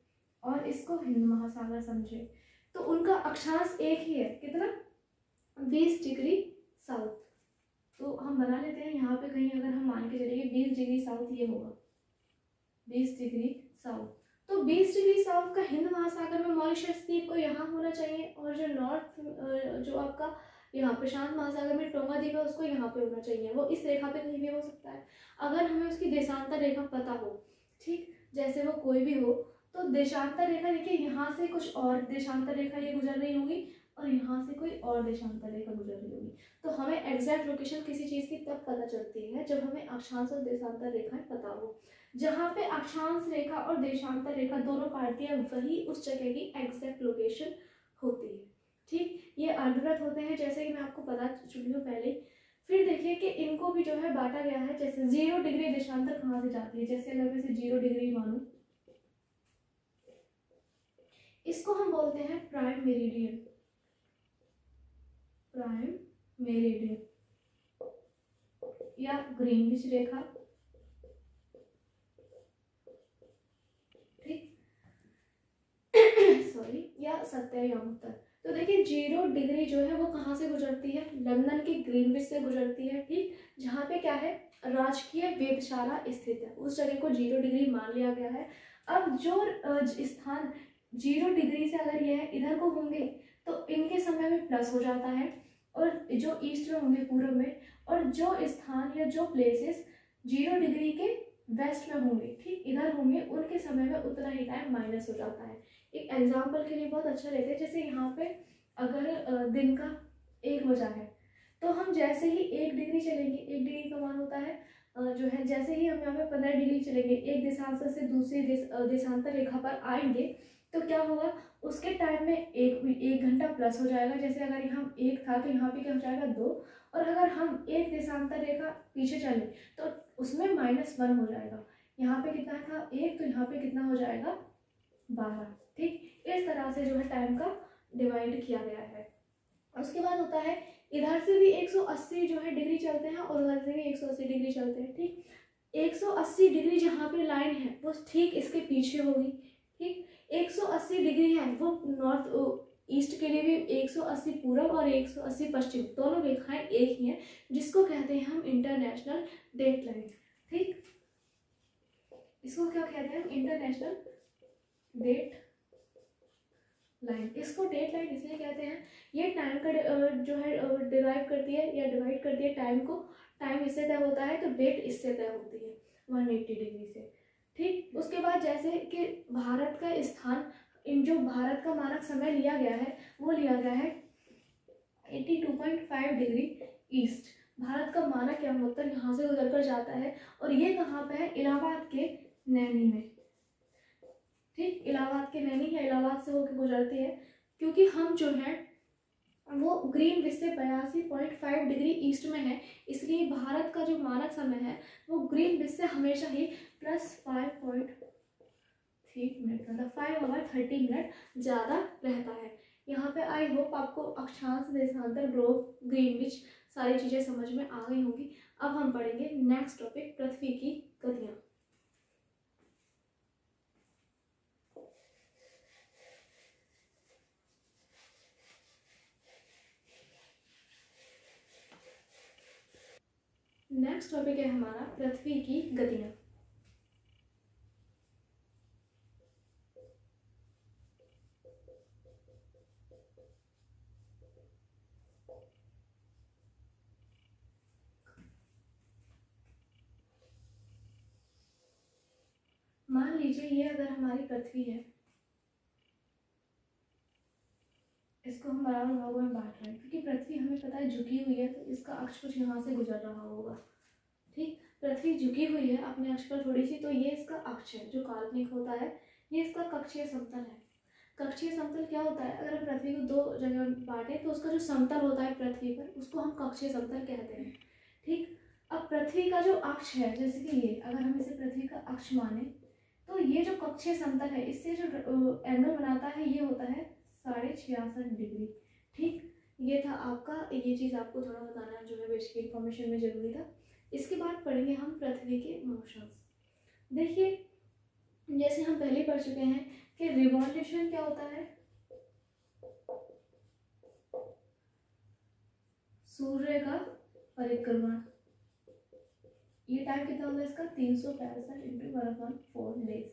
और इसको हिंद महासागर समझे तो उनका अक्षांश एक ही है, कितना 20 डिग्री साउथ। तो हम बना लेते हैं यहाँ पे कहीं, अगर हम मान के चलेंगे 20 डिग्री साउथ ये होगा 20 डिग्री साउथ, तो 20 डिग्री साउथ का हिंद महासागर में मॉरिशस द्वीप को यहाँ होना चाहिए, और जो नॉर्थ जो आपका यहाँ प्रशांत महासागर में टोंगा द्वीप है उसको यहाँ पे होना चाहिए। वो इस रेखा पे कहीं भी हो सकता है अगर हमें उसकी देशांतर रेखा पता हो। ठीक, जैसे वो कोई भी हो, तो देशांतर रेखा देखिए यहाँ से कुछ और देशांतर रेखा ये गुजर रही होगी और यहाँ से कोई और देशांतर रेखा गुजर रही होगी। तो हमें एग्जैक्ट लोकेशन किसी चीज़ की तब पता चलती है जब हमें अक्षांश और देशांतर रेखाएं पता हो। जहाँ पे अक्षांश रेखा और देशांतर रेखा दोनों काटती है वही उस जगह की एग्जैक्ट लोकेशन होती है। ठीक, ये अर्धवृत्त होते हैं जैसे कि मैं आपको बता चुकी हूँ पहले। फिर देखिए कि इनको भी जो है बांटा गया है, जैसे 0 डिग्री देशांतर कहाँ से जाती है, जैसे अगर मैं इसे 0 डिग्री मानूं, इसको हम बोलते हैं प्राइम मेरिडियन, प्राइम मेरिडियन या ग्रीनविच रेखा। ठीक सॉरी, या सत्यायाम। तो देखिए 0 डिग्री जो है वो कहाँ से गुजरती है, लंदन के ग्रीनविच से गुजरती है। ठीक, जहाँ पे क्या है राजकीय वेधशाला स्थित है, उस जगह को 0 डिग्री मान लिया गया है। अब जो स्थान 0 डिग्री से अगर ये है इधर को होंगे तो इनके समय में प्लस हो जाता है, और जो ईस्ट में होंगे पूर्व में, और जो स्थान या जो प्लेसेस 0 डिग्री के वेस्ट में होंगे, ठीक इधर होंगे, उनके समय में उतना ही टाइम माइनस हो जाता है। एक एग्जाम्पल के लिए बहुत अच्छा रहता है, जैसे यहाँ पे अगर दिन का 1 बजा है तो हम जैसे ही 1 डिग्री चलेंगे, 1 डिग्री का मान होता है जो है, जैसे ही हम यहाँ पे 15 डिग्री चलेंगे एक देशांतर से दूसरी देशांतर रेखा पर आएंगे तो क्या होगा, उसके टाइम में एक घंटा प्लस हो जाएगा। जैसे अगर यहाँ 1 था तो यहाँ पे क्या हो जाएगा 2, और अगर हम एक देशांतर रेखा पीछे चले तो उसमें -1 हो जाएगा। यहाँ पे कितना था 1, तो यहाँ पे कितना हो जाएगा 12। ठीक, इस तरह से जो है टाइम का डिवाइड किया गया है। उसके बाद होता है इधर से भी 180 जो है डिग्री चलते हैं और उधर से भी 180 डिग्री चलते हैं। ठीक, 180 डिग्री जहाँ पे लाइन है वो ठीक इसके पीछे होगी। ठीक, 180 डिग्री है वो नॉर्थ ईस्ट के लिए भी 180 पूरब और 180 पश्चिम, दोनों रेखाएं एक ही हैं, जिसको कहते हैं हम इंटरनेशनल डेट लाइन। ठीक, इसको क्या कहते हैं हम इंटरनेशनल डेट लाइन। इसको डेट लाइन इसलिए कहते हैं, ये टाइम का जो है डिराइव करती है या डिवाइड करती है टाइम को। टाइम इससे तय होता है तो डेट इससे तय होती है 180 डिग्री से। ठीक, उसके बाद जैसे कि भारत का स्थान, इन जो भारत का मानक समय लिया गया है वो लिया गया है 82.5 डिग्री ईस्ट। भारत का मानक या उत्तर यहाँ से गुजर कर जाता है, और ये कहाँ पे है, इलाहाबाद के नैनी में। ठीक, इलाहाबाद के नैनी या इलाहाबाद से होकर गुजरती है, क्योंकि हम जो है वो ग्रीनविच से 82.5 डिग्री ईस्ट में है, इसलिए भारत का जो मानक समय है वो ग्रीनविच से हमेशा ही +5.3 मिनट, मतलब 5 hour 30 मिनट ज़्यादा रहता है। यहाँ पे आई होप आपको अक्षांश, देशांतर, ग्लोब, ग्रीनविच सारी चीज़ें समझ में आ गई होंगी। अब हम पढ़ेंगे नेक्स्ट टॉपिक, पृथ्वी की गतियाँ। नेक्स्ट टॉपिक है हमारा पृथ्वी की गतियाँ। मान लीजिए ये अगर हमारी पृथ्वी है, इसको हम बराबर भागों में बांट रहे हैं, क्योंकि पृथ्वी हमें पता है झुकी हुई है, तो इसका अक्ष कुछ यहाँ से गुजर रहा होगा। ठीक, पृथ्वी झुकी हुई है अपने अक्ष पर थोड़ी सी, तो ये इसका अक्ष है जो काल्पनिक होता है, ये इसका कक्षीय समतल है। कक्षीय समतल क्या होता है, अगर हम पृथ्वी को दो जगह में बांटे तो उसका जो समतल होता है पृथ्वी पर, उसको हम कक्षीय समतल कहते हैं। ठीक, अब पृथ्वी का जो अक्ष है, जैसे कि ये, अगर हम इसे पृथ्वी का अक्ष माने, तो ये जो कक्षीय समतल है, इससे जो एंगल बनाता है ये होता है 66.5 डिग्री। ठीक, ये था आपका, ये चीज़ आपको थोड़ा बताना जो है बेसिक इन्फॉर्मेशन में ज़रूरी था। इसके बाद पढ़ेंगे हम पृथ्वी के मोशंस। देखिए, जैसे हम पहले पढ़ चुके हैं कि रिवॉल्यूशन क्या होता है, सूर्य का परिक्रमण। ये टाइम कितना होगा इसका, 365 इंटू 1/4 डेज।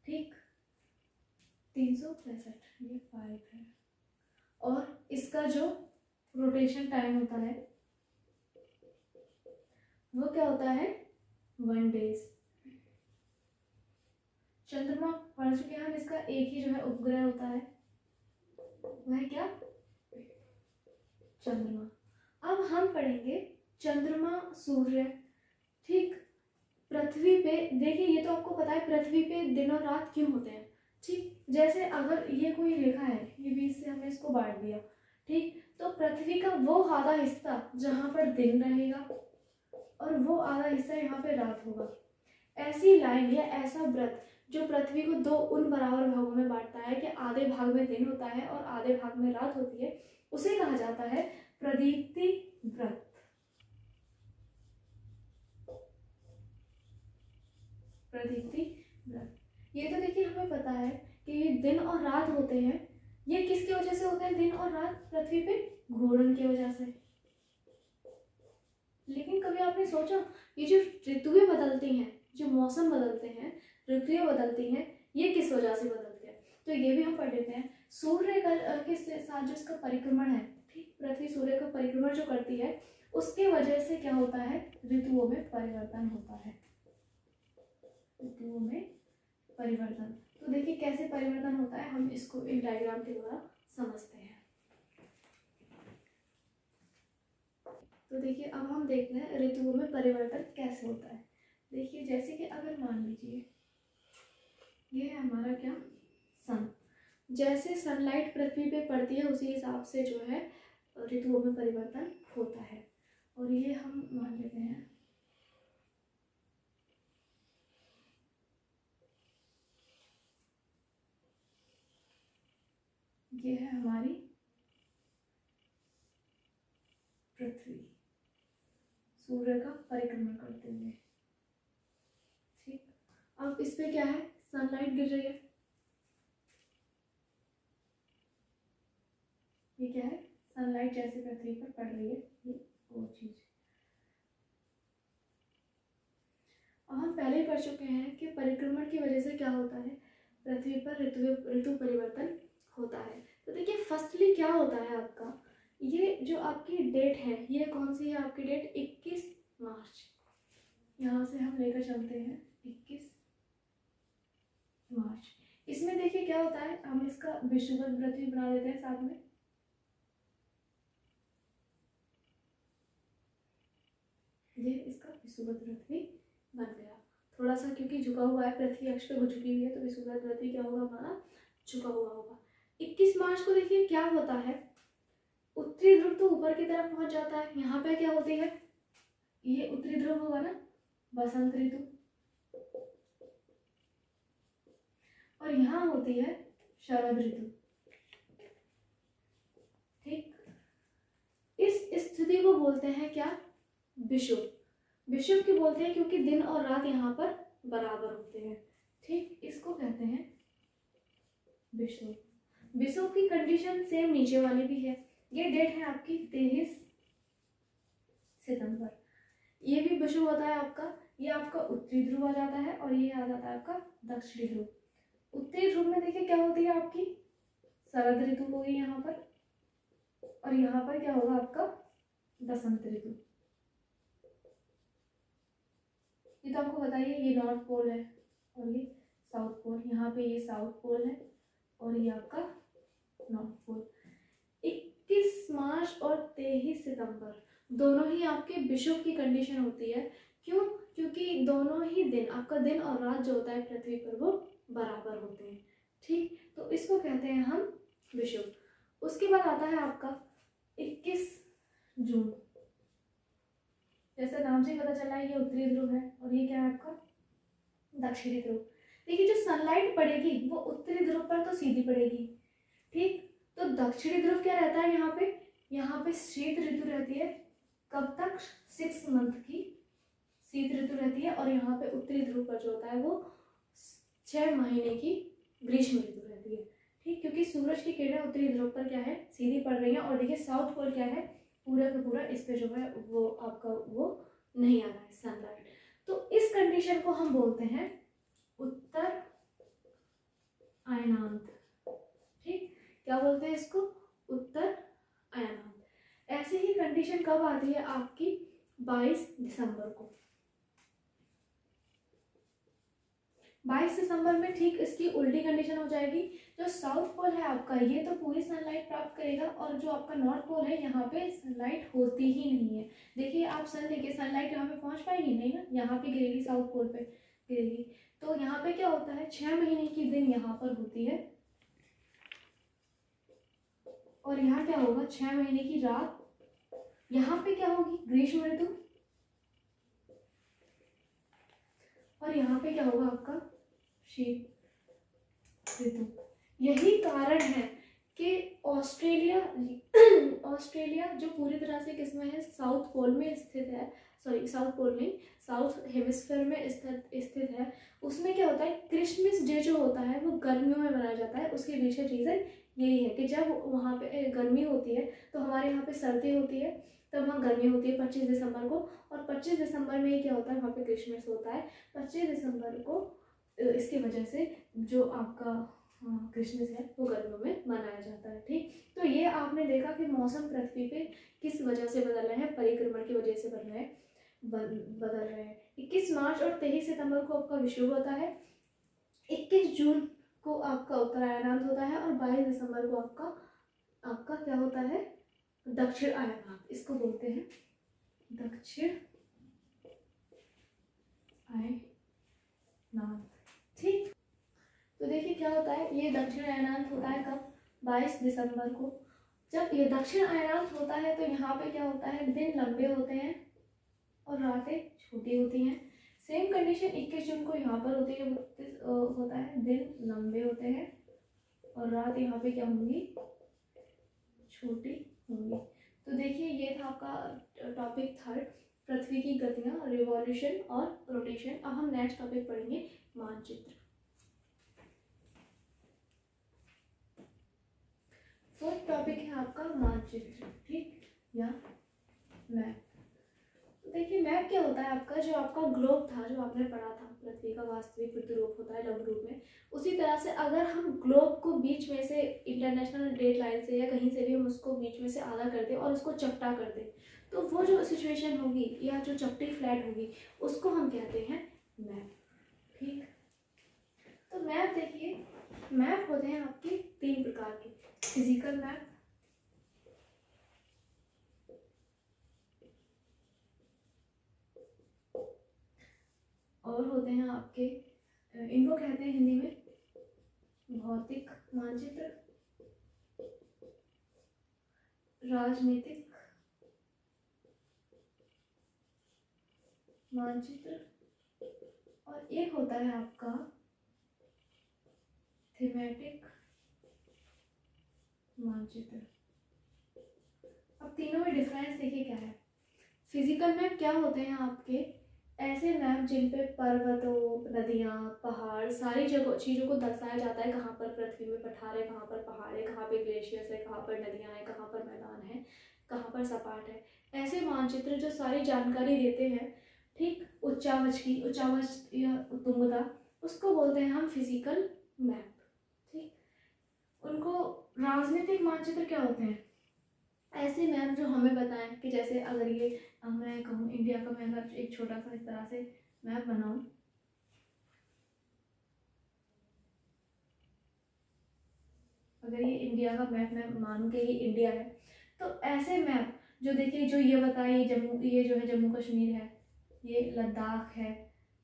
ठीक, 365, ये 5 है। और इसका जो रोटेशन टाइम होता है वो क्या होता है, 1 डेज। चंद्रमा पढ़ चुके हैं हम, इसका एक ही जो है उपग्रह होता है, वह क्या, चंद्रमा। अब हम पढ़ेंगे चंद्रमा, सूर्य। ठीक, पृथ्वी पे देखिए, ये तो आपको पता है पृथ्वी पे दिन और रात क्यों होते हैं। ठीक, जैसे अगर ये कोई रेखा है, ये बीच से हमने इसको बांट दिया। ठीक, तो पृथ्वी का वो आधा हिस्सा जहाँ पर दिन रहेगा और वो आधा हिस्सा यहाँ पे रात होगा। ऐसी लाइन या ऐसा व्रत जो पृथ्वी को दो उन बराबर भागों में बांटता है कि आधे भाग में दिन होता है और आधे भाग में रात होती है, उसे कहा जाता है प्रदीप्ति व्रत। प्रदीप्ति व्रत। ये तो देखिए हमें पता है कि ये दिन और रात होते हैं। ये किसकी वजह से होते हैं दिन और रात पृथ्वी पे, घूर्णन की वजह से। लेकिन कभी आपने सोचा ये जो ऋतुएं बदलती हैं, जो मौसम बदलते हैं, ऋतुएं बदलती हैं, ये किस वजह से बदलते हैं, तो ये भी हम पढ़ लेते हैं। सूर्य के साथ जो इसका परिक्रमण है, ठीक, पृथ्वी सूर्य का परिक्रमण जो करती है, उसके वजह से क्या होता है, ऋतुओं में परिवर्तन होता है। ऋतुओं में परिवर्तन, तो देखिए कैसे परिवर्तन होता है, हम इसको एक डायग्राम के द्वारा समझते हैं। तो देखिए अब हम देखते हैं ऋतुओं में परिवर्तन कैसे होता है। देखिए जैसे कि अगर मान लीजिए ये है हमारा क्या, सन। जैसे सनलाइट पृथ्वी पे पड़ती है उसी हिसाब से जो है ऋतुओं में परिवर्तन होता है। और ये हम मान लेते हैं ये है हमारी पृथ्वी सूर्य का परिक्रमण करते हुए। ठीक, अब इस पे क्या है, सनलाइट गिर रही है, ये क्या है, सनलाइट जैसे पृथ्वी पर पड़ रही है, ये वो चीज। अब हम पहले ही पढ़ चुके हैं कि परिक्रमण की वजह से क्या होता है, पृथ्वी पर ऋतु परिवर्तन होता है। तो देखिए फर्स्टली क्या होता है आपका, ये जो आपकी डेट है, ये कौन सी है आपकी डेट, 21 मार्च। यहाँ से हम लेकर चलते हैं 21 मार्च। इसमें देखिए क्या होता है, हम इसका विषुवत व्रत भी बना देते हैं साथ में। ये इसका विषुवत व्रत भी बन गया। थोड़ा सा क्योंकि झुका हुआ है, पृथ्वी अक्ष पे झुकी हुई है, तो विषुवत व्रत भी क्या होगा हमारा, झुका हुआ होगा। 21 मार्च को देखिए क्या होता है, उत्तरी ध्रुव तो ऊपर की तरफ पहुंच जाता है। यहाँ पे क्या होती है, ये उत्तरी ध्रुव होगा ना, बसंत ऋतु, और यहाँ होती है शरद ऋतु। ठीक, इस स्थिति को बोलते हैं क्या, विषुव। विषुव की बोलते हैं क्योंकि दिन और रात यहाँ पर बराबर होते हैं। ठीक, इसको कहते हैं विषुव। विषुव की कंडीशन सेम नीचे वाली भी है। ये डेट है आपकी 23 सितंबर। ये भी विषुव होता है आपका, ये आपका उत्तरी ध्रुव आ जाता है और ये आ जाता है आपका दक्षिणी ध्रुव। उत्तरी ध्रुव में देखिए क्या होती है आपकी, शरद ऋतु होगी यहाँ पर, और यहाँ पर क्या होगा आपका बसंत ऋतु। ये तो आपको बताइए, ये नॉर्थ पोल है और ये साउथ पोल, यहाँ पे ये साउथ पोल है और ये आपका नॉर्थ पोल। 21 मार्च और 23 सितंबर दोनों ही आपके विषुव की कंडीशन होती है। क्यों? क्योंकि दोनों ही दिन, आपका दिन और रात जो होता है पृथ्वी पर, वो बराबर होते हैं। ठीक, तो इसको कहते हैं हम विषुव। उसके बाद आता है आपका 21 जून। जैसा नाम से पता चला है ये उत्तरी ध्रुव है और ये क्या है आपका दक्षिणी ध्रुव। देखिए जो सनलाइट पड़ेगी वो उत्तरी ध्रुव पर तो सीधी पड़ेगी। ठीक, तो दक्षिणी ध्रुव क्या रहता है यहाँ पे शीत ऋतु रहती है। कब तक? 6 मंथ की शीत ऋतु रहती है। और यहाँ पे उत्तरी ध्रुव पर जो होता है वो 6 महीने की ग्रीष्म ऋतु रहती है। ठीक, क्योंकि सूरज की किरणें उत्तरी ध्रुव पर क्या है सीधी पड़ रही हैं। और देखिए साउथ पोल क्या है, पूरा का पूरा इस पे जो है वो आपका वो नहीं आ रहा है सनलाइट। तो इस कंडीशन को हम बोलते हैं उत्तर अयनांत। ठीक, क्या बोलते हैं इसको? उत्तर अयनांत। ऐसे ही कंडीशन कब आती है आपकी? 22 दिसंबर को। 22 दिसंबर में ठीक इसकी उल्टी कंडीशन हो जाएगी। जो साउथ पोल है आपका ये तो पूरी सनलाइट प्राप्त करेगा और जो आपका नॉर्थ पोल है यहाँ पे सनलाइट होती ही नहीं है। देखिए आप सन देखिए, सनलाइट यहाँ पे पहुँच पाएगी नहीं ना, यहाँ पे गिरेगी, साउथ पोल पे गिरेगी। तो यहाँ पे क्या होता है 6 महीने की दिन यहाँ पर होती है और यहाँ क्या होगा 6 महीने की रात। यहाँ पे क्या होगी ग्रीष्म ऋतु और यहाँ पे क्या होगा आपका शीत ऋतु। यही कारण है कि ऑस्ट्रेलिया जो पूरी तरह से किसमें है, साउथ पोल में स्थित है। सॉरी साउथ पोल नहीं, साउथ हेमिस्फीयर में स्थित है। उसमें क्या होता है क्रिसमस डे जो होता है वो गर्मियों में मनाया जाता है। उसके पीछे रीज़न यही है कि जब वहाँ पे गर्मी होती है तो हमारे यहाँ पे सर्दी होती है, तब वहाँ गर्मी होती है 25 दिसंबर को। और 25 दिसंबर में ही क्या होता है वहाँ पे क्रिसमस होता है 25 दिसंबर को। इसकी वजह से जो आपका क्रिसमस है वो गर्मियों में मनाया जाता है। ठीक, तो ये आपने देखा कि मौसम पृथ्वी पे किस वजह से बदल रहे हैं, परिक्रमण की वजह से बदल रहे हैं। 21 मार्च और 23 सितंबर को आपका विषुव होता है। 21 जून को आपका उत्तरायणांत होता है और 22 दिसंबर को आपका क्या होता है दक्षिण अयनांत। इसको बोलते हैं दक्षिण अयनांत। ठीक, तो देखिए क्या होता है, ये दक्षिण अयनांत होता है कब? 22 दिसंबर को। जब ये दक्षिण अयनांत होता है तो यहाँ पे क्या होता है दिन लंबे होते हैं और रातें छोटी होती हैं। सेम कंडीशन 21 जून को यहाँ पर होती है, होता है दिन लंबे होते हैं और रात यहाँ पे क्या होंगी छोटी होंगी। तो देखिए ये था आपका टॉपिक 3, पृथ्वी की गतियाँ, रिवॉल्यूशन और रोटेशन। अब हम नेक्स्ट टॉपिक पढ़ेंगे मानचित्र। फर्स्ट टॉपिक है आपका मानचित्र। ठीक, या मैप। तो देखिए मैप क्या होता है आपका, जो आपका ग्लोब था जो आपने पढ़ा था पृथ्वी का वास्तविक प्रतिरूप होता है लघु रूप में, उसी तरह से अगर हम ग्लोब को बीच में से इंटरनेशनल डेट लाइन से या कहीं से भी हम उसको बीच में से आधा कर दें और उसको चपटा कर दें, तो वो जो सिचुएशन होगी या जो चपटी फ्लैट होगी उसको हम कहते हैं मैप। ठीक, तो मैप देखिए, मैप होते हैं आपके 3 प्रकार के, फिजिकल मैप, और होते हैं आपके, इनको कहते हैं हिंदी में भौतिक मानचित्र, राजनीतिक मानचित्र, और एक होता है आपका थीमेटिक मानचित्र। अब तीनों में डिफरेंस देखिए क्या है। फिजिकल मैप क्या होते हैं आपके ऐसे मैप जिन पे पर्वतों, नदियाँ, पहाड़, सारी जगह चीज़ों को दर्शाया जाता है, कहाँ पर पृथ्वी में पठार है, कहाँ पर पहाड़ है, कहाँ पे ग्लेशियर्स है, कहाँ पर नदियाँ हैं, कहाँ पर मैदान है, कहाँ पर सपाट है। ऐसे मानचित्र जो सारी जानकारी देते हैं, ठीक, उच्चावच या उत्तुंगता, उसको बोलते हैं हम फिजिकल मैप। ठीक, उनको राजनीतिक मानचित्र क्या होते हैं, ऐसे मैप जो हमें बताएं कि जैसे अगर ये मैं कहूँ इंडिया का, मैं अगर एक छोटा सा इस तरह से मैप बनाऊँ, अगर ये इंडिया का मैप मैं मानूँ कि ये इंडिया है, तो ऐसे मैप जो देखिए जो ये बताए, ये जम्मू, ये जो है जम्मू कश्मीर है, ये लद्दाख है,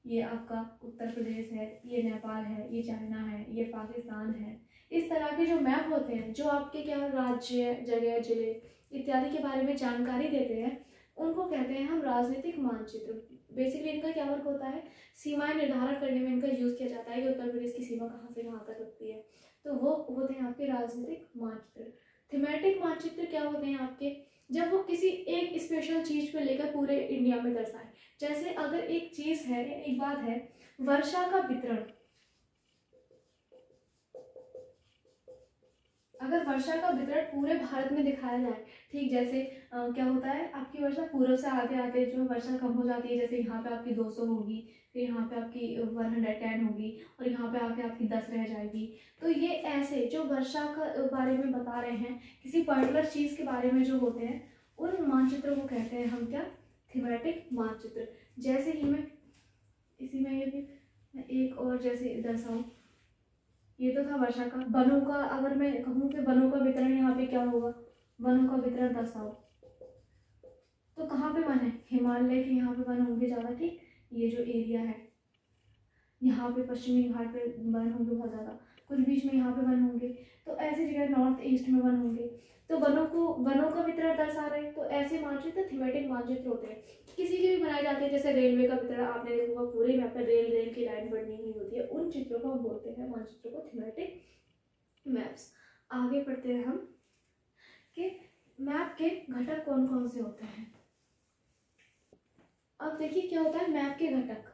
ये आपका उत्तर प्रदेश है, ये नेपाल है, ये चाइना है, ये पाकिस्तान है। इस तरह के जो मैप होते हैं जो आपके क्या राज्य, जगह, जिले इत्यादि के बारे में जानकारी देते हैं, उनको कहते हैं हम राजनीतिक मानचित्र। बेसिकली इनका क्या वर्क होता है, सीमाएं निर्धारण करने में इनका यूज़ किया जाता है कि उत्तर प्रदेश की सीमा कहाँ से कहाँ तक लगती है, तो वो होते हैं आपके राजनीतिक मानचित्र। थीमेटिक मानचित्र क्या होते हैं आपके, जब वो किसी एक स्पेशल चीज पे लेकर पूरे इंडिया में दर्शाए। जैसे अगर एक चीज है, एक बात है, वर्षा का वितरण, अगर वर्षा का वितरण पूरे भारत में दिखाया जाए, ठीक, जैसे क्या होता है, आपकी वर्षा पूर्व से आते आते जो वर्षा कम हो जाती है, जैसे यहाँ पे आपकी 200 होगी, फिर यहाँ पे आपकी 110 होगी, और यहाँ पे आके आपकी 10 रह जाएगी। तो ये ऐसे जो वर्षा का बारे में बता रहे हैं, किसी पर्टिकुलर चीज़ के बारे में जो होते हैं, उन मानचित्रों को कहते हैं हम क्या, थीमेटिक मानचित्र। जैसे ही मैं इसी में ये भी मैं एक और जैसे दर्शाऊँ, ये तो था वर्षा का। वनों का अगर मैं कहूँ कि वनों का वितरण यहाँ पे क्या होगा, वनों का वितरण दर्शाओ, तो कहाँ पे वन है, हिमालय के यहाँ पे वन होंगे ज़्यादा, ठीक। ये जो एरिया है यहाँ पे पश्चिमी घाट पे वन होंगे बहुत ज़्यादा, कुछ बीच में यहाँ पे वन होंगे, तो ऐसी जगह नॉर्थ ईस्ट में वन होंगे, तो वनों का वितरण दर्शा रहे। तो ऐसे मानचित्र थीमेटिक मानचित्र होते हैं। किसी के भी बनाए जाते हैं, जैसे रेलवे का वितरण आपने देखा होगा, पूरे मैप पर रेल की लाइन बनी हुई होती है, उन चित्रों को हम बोलते हैं, मानचित्रों को, थीमेटिक मैप्स। आगे बढ़ते हैं हम कि मैप के घटक कौन कौन से होते हैं। अब देखिए क्या होता है मैप के घटक,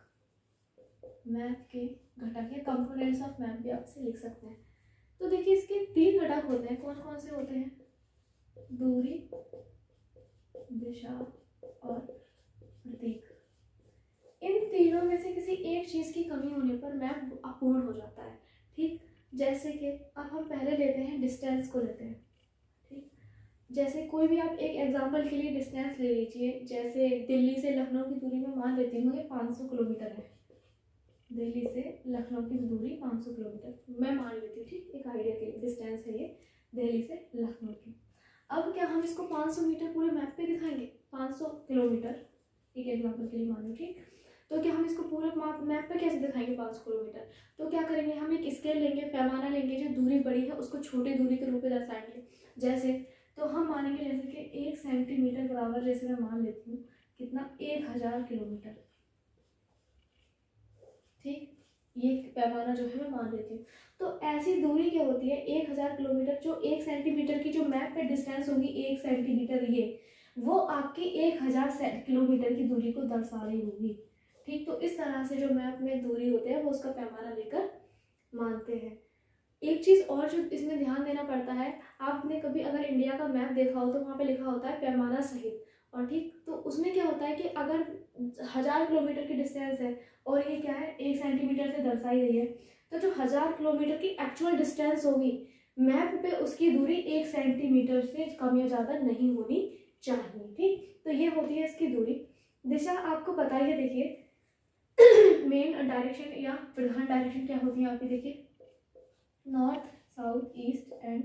मैप के घटक या कंपोनेंट्स ऑफ मैप भी आप इसे लिख सकते हैं। तो देखिए इसके 3 घटक होते हैं, कौन कौन से होते हैं, दूरी, दिशा और प्रतीक। इन तीनों में से किसी एक चीज की कमी होने पर मैप अपूर्ण हो जाता है, ठीक। जैसे कि अब हम पहले लेते हैं डिस्टेंस को लेते हैं, ठीक। जैसे कोई भी आप एक एग्जांपल के लिए डिस्टेंस ले लीजिए, जैसे दिल्ली से लखनऊ की दूरी में मान लेती हूँ ये 500 किलोमीटर है, दिल्ली से लखनऊ की दूरी 500 किलोमीटर मैं मान लेती हूँ, ठीक। एक आइडिया के लिए डिस्टेंस है ये दिल्ली से लखनऊ की। अब क्या हम इसको 500 मीटर पूरे मैप पे दिखाएंगे, 500 किलोमीटर एक एग्जाम्पल के लिए मान लो, ठीक। तो क्या हम इसको पूरे मैप पे कैसे दिखाएंगे 500 किलोमीटर, तो क्या करेंगे, हम एक स्केल लेंगे, पैमाना लेंगे, जो दूरी बड़ी है उसको छोटी दूरी के रूप में दर्शाएंगे। जैसे तो हम मानेंगे जैसे कि 1 सेंटीमीटर बराबर, जैसे मैं मान लेती हूँ कितना, 1000 किलोमीटर, ठीक। ये पैमाना जो है मैं मान लेती हूँ। तो ऐसी दूरी क्या होती है 1000 किलोमीटर, जो 1 सेंटीमीटर की जो मैप पे डिस्टेंस होगी 1 सेंटीमीटर, ये वो आपकी 1000 किलोमीटर की दूरी को दर्शा रही होगी, ठीक। तो इस तरह से जो मैप में दूरी होते हैं वो उसका पैमाना लेकर मानते हैं। एक चीज़ और जो इसमें ध्यान देना पड़ता है, आपने कभी अगर इंडिया का मैप देखा हो तो वहाँ पे लिखा होता है पैमाना सहित, और ठीक, तो उसमें क्या होता है कि अगर 1000 किलोमीटर की डिस्टेंस है और ये क्या है 1 सेंटीमीटर से दर्शाई गई है, तो जो 1000 किलोमीटर की एक्चुअल डिस्टेंस होगी मैप पे, उसकी दूरी 1 सेंटीमीटर से कम या ज़्यादा नहीं होनी चाहिए, ठीक। तो ये होती है इसकी दूरी। दिशा आपको पता ही है, देखिए मेन डायरेक्शन या प्रधान डायरेक्शन क्या होती है आपकी, देखिए north, south, east and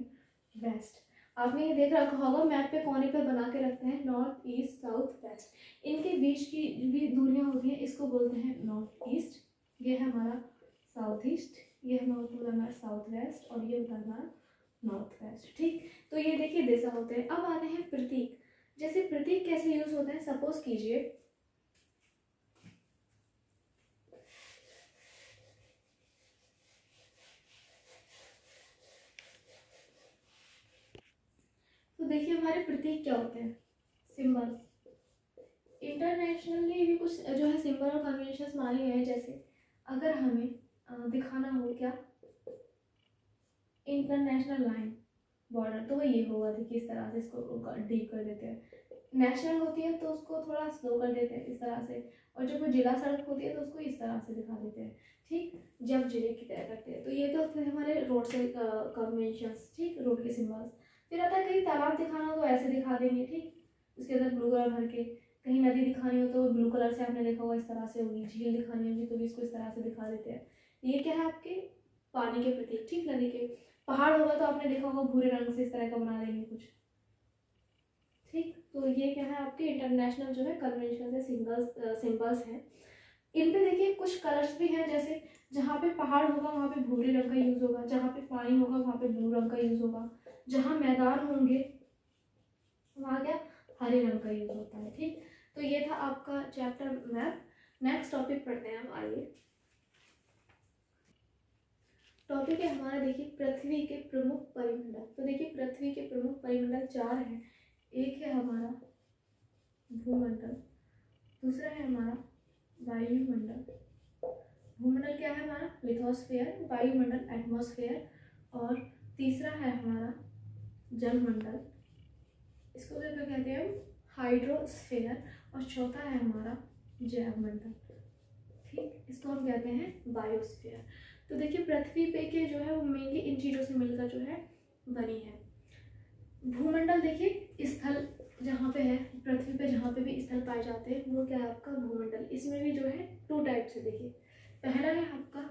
west. आपने ये देख रखा होगा मैप पे कोने पे बना के रखते हैं, नॉर्थ, ईस्ट, साउथ, वेस्ट। इनके बीच की भी दूरियां होती हैं, इसको बोलते हैं नॉर्थ ईस्ट, ये है हमारा साउथ ईस्ट, ये है हमारा साउथ वेस्ट, और ये होता है हमारा नॉर्थ वेस्ट, ठीक। तो ये देखिए दिशा होते हैं। अब आते हैं प्रतीक। जैसे प्रतीक कैसे यूज होते हैं, सपोज कीजिए तो देखिए हमारे प्रतीक क्या होते हैं, सिंबल्स। इंटरनेशनली भी कुछ जो है सिंबल और कन्वेंशंस माने गए हैं। जैसे अगर हमें दिखाना हो क्या, इंटरनेशनल लाइन, बॉर्डर, तो ये होगा, देखिए इस तरह से इसको डीप कर देते हैं। नेशनल होती है तो उसको थोड़ा स्लो कर देते हैं इस तरह से, और जब वो जिला सड़क होती है तो उसको इस तरह से दिखा देते हैं, ठीक, जब जिले की तय करते हैं। तो ये तो थे हमारे रोड से कन्वेंशंस, ठीक, रोड के सिंबल्स। फिर आता है कहीं तालाब दिखाना हो तो ऐसे दिखा देंगे, ठीक, उसके अंदर ब्लू कलर भर के। कहीं नदी दिखानी हो तो ब्लू कलर से आपने देखा होगा इस तरह से होगी। झील दिखानी होगी तो भी इसको इस तरह से दिखा देते हैं। ये क्या है आपके पानी के प्रतीक, ठीक, नदी के। पहाड़ होगा तो आपने देखा होगा भूरे रंग से इस तरह का बना देंगे कुछ, ठीक। तो ये क्या है आपके इंटरनेशनल जो है कन्वेंशन से सिंबल्स हैं। इन पे देखिए कुछ कलर्स भी हैं, जैसे जहाँ पे पहाड़ होगा वहाँ पे भूरे रंग का यूज़ होगा, जहाँ पे पानी होगा वहाँ पे ब्लू रंग का यूज़ होगा, जहाँ मैदान होंगे वहाँ क्या हरे रंग का यूज़ होता है, ठीक। तो ये था आपका चैप्टर मैप। नेक्स्ट टॉपिक पढ़ते हैं हम, आइए। टॉपिक है हमारा, देखिए, पृथ्वी के प्रमुख परिमंडल। तो देखिए पृथ्वी के प्रमुख परिमंडल 4 हैं। एक है हमारा भूमंडल, दूसरा है हमारा वायुमंडल। भूमंडल क्या है हमारा, लिथोस्फेयर, वायुमंडल एटमॉस्फेयर, और तीसरा है हमारा जलमंडल, इसको क्या कहते हैं हम, हाइड्रोस्फेयर, और चौथा है हमारा जैवमंडल, ठीक, इसको हम कहते हैं बायोस्फीयर। तो देखिए पृथ्वी पे के जो है वो मेनली इन चीज़ों से मिलकर जो है बनी है। भूमंडल देखिए स्थल जहाँ पे है, पृथ्वी पे जहाँ पे भी स्थल पाए जाते हैं वो क्या है आपका भूमंडल। इसमें भी जो है 2 टाइप से, देखिए पहला है आपका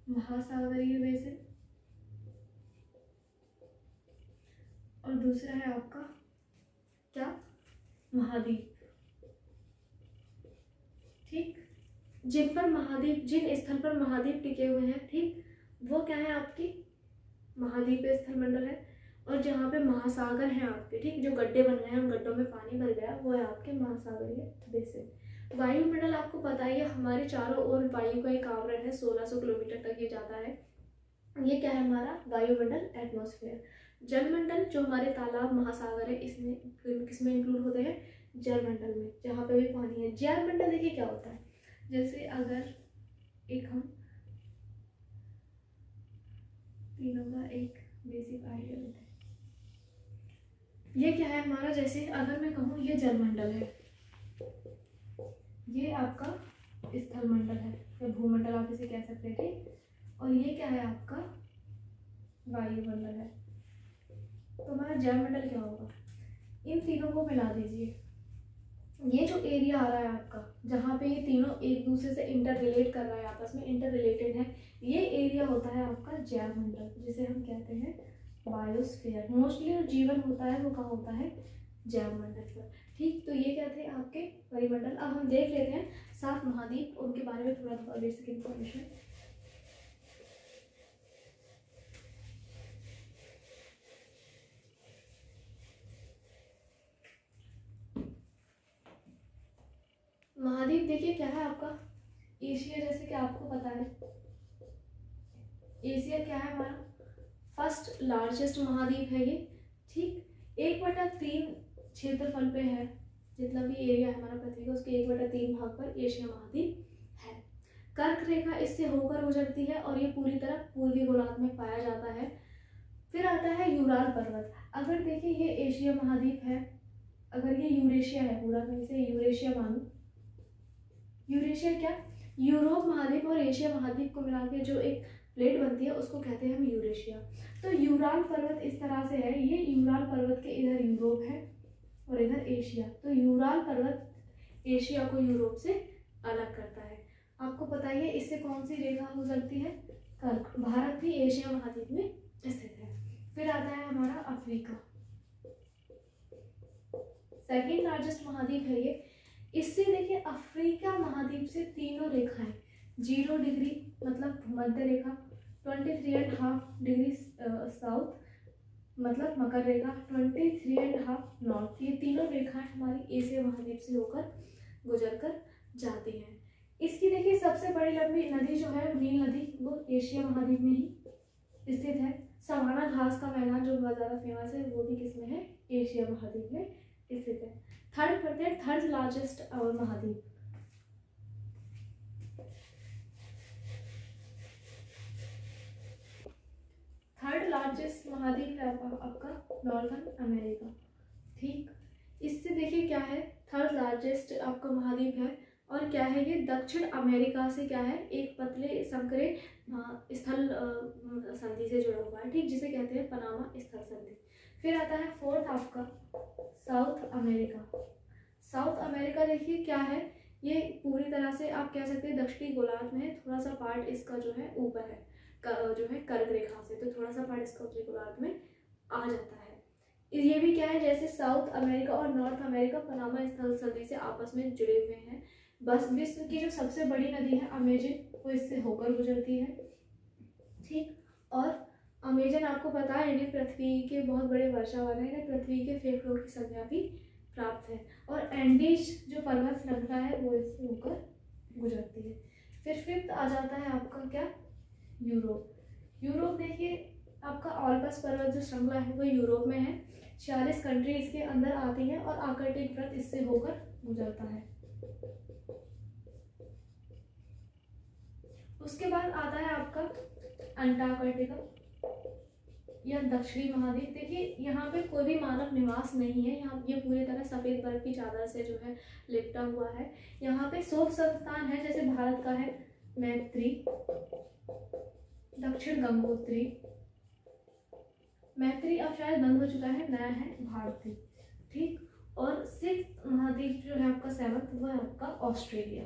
महासागरीय बेसिन, और दूसरा है आपका क्या, महाद्वीप, ठीक। जिन स्थल पर महाद्वीप टिके हुए हैं, ठीक, वो क्या है आपकी महाद्वीप स्थल मंडल है। और जहाँ पे महासागर हैं आपके, ठीक, जो गड्ढे बन गए हैं उन गड्ढों में पानी भर गया, वो है आपके महासागरीय बेसिन। वायुमंडल आपको पता ही है, हमारे चारों ओर वायु का एक आवरण है, 1600 किलोमीटर तक ये जाता है, ये क्या है हमारा वायुमंडल एटमॉस्फेयर। जलमंडल जो हमारे तालाब महासागर है, इसमें किसमें इंक्लूड होते हैं, जलमंडल में, जहाँ पे भी पानी है। जैवमंडल देखिए क्या होता है, जैसे अगर एक हम तीनों का एक बेसिक आइडिया लेते हैं, ये क्या है हमारा, जैसे अगर मैं कहूँ ये जलमंडल है, ये आपका स्थलमंडल है या भूमंडल आप इसे कह सकते हैं, ठीक, और ये क्या है आपका वायुमंडल है। तो हमारा जलमंडल क्या होगा, इन तीनों को मिला दीजिए। ये जो एरिया आ रहा है आपका, जहाँ पे ये तीनों एक दूसरे से इंटर रिलेट कर रहा है, आपस में इंटर रिलेटेड है, ये एरिया होता है आपका जैवमंडल, जिसे हम कहते हैं बायोस्फीयर। मोस्टली जो जीवन होता है वो कहाँ होता है, जैवमंडल पर, ठीक। तो ये क्या थे आपके परिमंडल। अब हम देख लेते हैं 7 महाद्वीप, उनके बारे में थोड़ा थोड़ा बेसिक इंफॉर्मेशन। महाद्वीप देखिए क्या है आपका, एशिया, जैसे कि आपको पता है एशिया क्या है हमारा फर्स्ट लार्जेस्ट महाद्वीप है ये, ठीक। 1/3 क्षेत्रफल पे है, जितना भी एरिया है हमारा पृथ्वी का, उसके 1/3 भाग पर एशिया महाद्वीप है। कर्क रेखा इससे होकर गुजरती है और ये पूरी तरह पूर्वी गोलार्ध में पाया जाता है। फिर आता है यूराल पर्वत। अगर देखिए ये एशिया महाद्वीप है, अगर ये यूरेशिया है पूरा, मैं इसे यूरेशिया मानूं, यूरेशिया क्या, यूरोप महाद्वीप और एशिया महाद्वीप को मिला के जो एक प्लेट बनती है उसको कहते हैं हम यूरेशिया। तो यूराल पर्वत इस तरह से है, ये यूराल पर्वत के इधर यूरोप है और इधर एशिया। तो यूराल पर्वत एशिया को यूरोप से अलग करता है। आपको पता ही है इससे कौन सी रेखा गुजरती है, कर्क। भारत भी एशिया महाद्वीप में स्थित है। फिर आता है हमारा अफ्रीका, सेकेंड लार्जेस्ट महाद्वीप है ये। इससे देखिए अफ्रीका महाद्वीप से तीनों रेखाएं 0 डिग्री मतलब भूमध्य रेखा, 23.5 डिग्री साउथ मतलब मकर रेखा, 23.5 नॉर्थ, ये तीनों रेखाएं हमारी एशिया महाद्वीप से होकर गुजर कर जाती हैं। इसकी देखिए सबसे बड़ी लंबी नदी जो है नील नदी, वो एशिया महाद्वीप में ही स्थित है। सवाना घास का मैदान जो बहुत ज़्यादा फेमस है वो भी किसमें है, एशिया महाद्वीप में स्थित है। थर्ड पढ़ते हैं, थर्ड लार्जेस्ट महाद्वीप। थर्ड लार्जेस्ट महाद्वीप है आपका नॉर्थन अमेरिका, ठीक। इससे देखिए क्या है, थर्ड लार्जेस्ट आपका महाद्वीप है और क्या है ये, दक्षिण अमेरिका से क्या है, एक पतले संकरे स्थल संधि से जुड़ा हुआ है, ठीक, जिसे कहते हैं पनामा स्थल संधि। फिर आता है फोर्थ आपका साउथ अमेरिका। साउथ अमेरिका देखिए क्या है, ये पूरी तरह से आप कह सकते हैं दक्षिणी गोलार्ध में है, थोड़ा सा पार्ट इसका जो है ऊपर है जो है कर्क रेखा से, तो थोड़ा सा पार्ट इसका उत्तरी गोलार्ध में आ जाता है। ये भी क्या है, जैसे साउथ अमेरिका और नॉर्थ अमेरिका पनामा स्थल संधि से आपस में जुड़े हुए हैं। बस विश्व की जो सबसे बड़ी नदी है अमेजन, वो इससे होकर गुजरती है, ठीक। और अमेजन आपको पता है इन्हें पृथ्वी के बहुत बड़े वर्षावन है, इन्हें पृथ्वी के फेफड़ों की संज्ञा भी प्राप्त है। और एंडीज जो पर्वत श्रृंखला है वो इससे होकर गुजरती है। फिर फिफ्थ आ जाता है आपका क्या, यूरोप। यूरोप देखिए आपका ऑल्पस पर्वत जो श्रृंखला है वो यूरोप में है, 46 कंट्री इसके अंदर आती है और आर्कटिक वृत्त इससे होकर गुजरता है। उसके बाद आता है आपका अंटार्कटिका या दक्षिणी महाद्वीप। देखिए यहाँ पे कोई भी मानव निवास नहीं है, यहाँ ये पूरी तरह सफेद बर्फ की चादर से जो है लिपटा हुआ है। यहाँ पे शोध संस्थान है, जैसे भारत का है मैत्री, दक्षिण गंगोत्री, मैत्री अब शायद बंद हो चुका है, नया है भारती, ठीक। और सिक्स्थ महाद्वीप जो है आपका सेवंथ, वो है आपका ऑस्ट्रेलिया।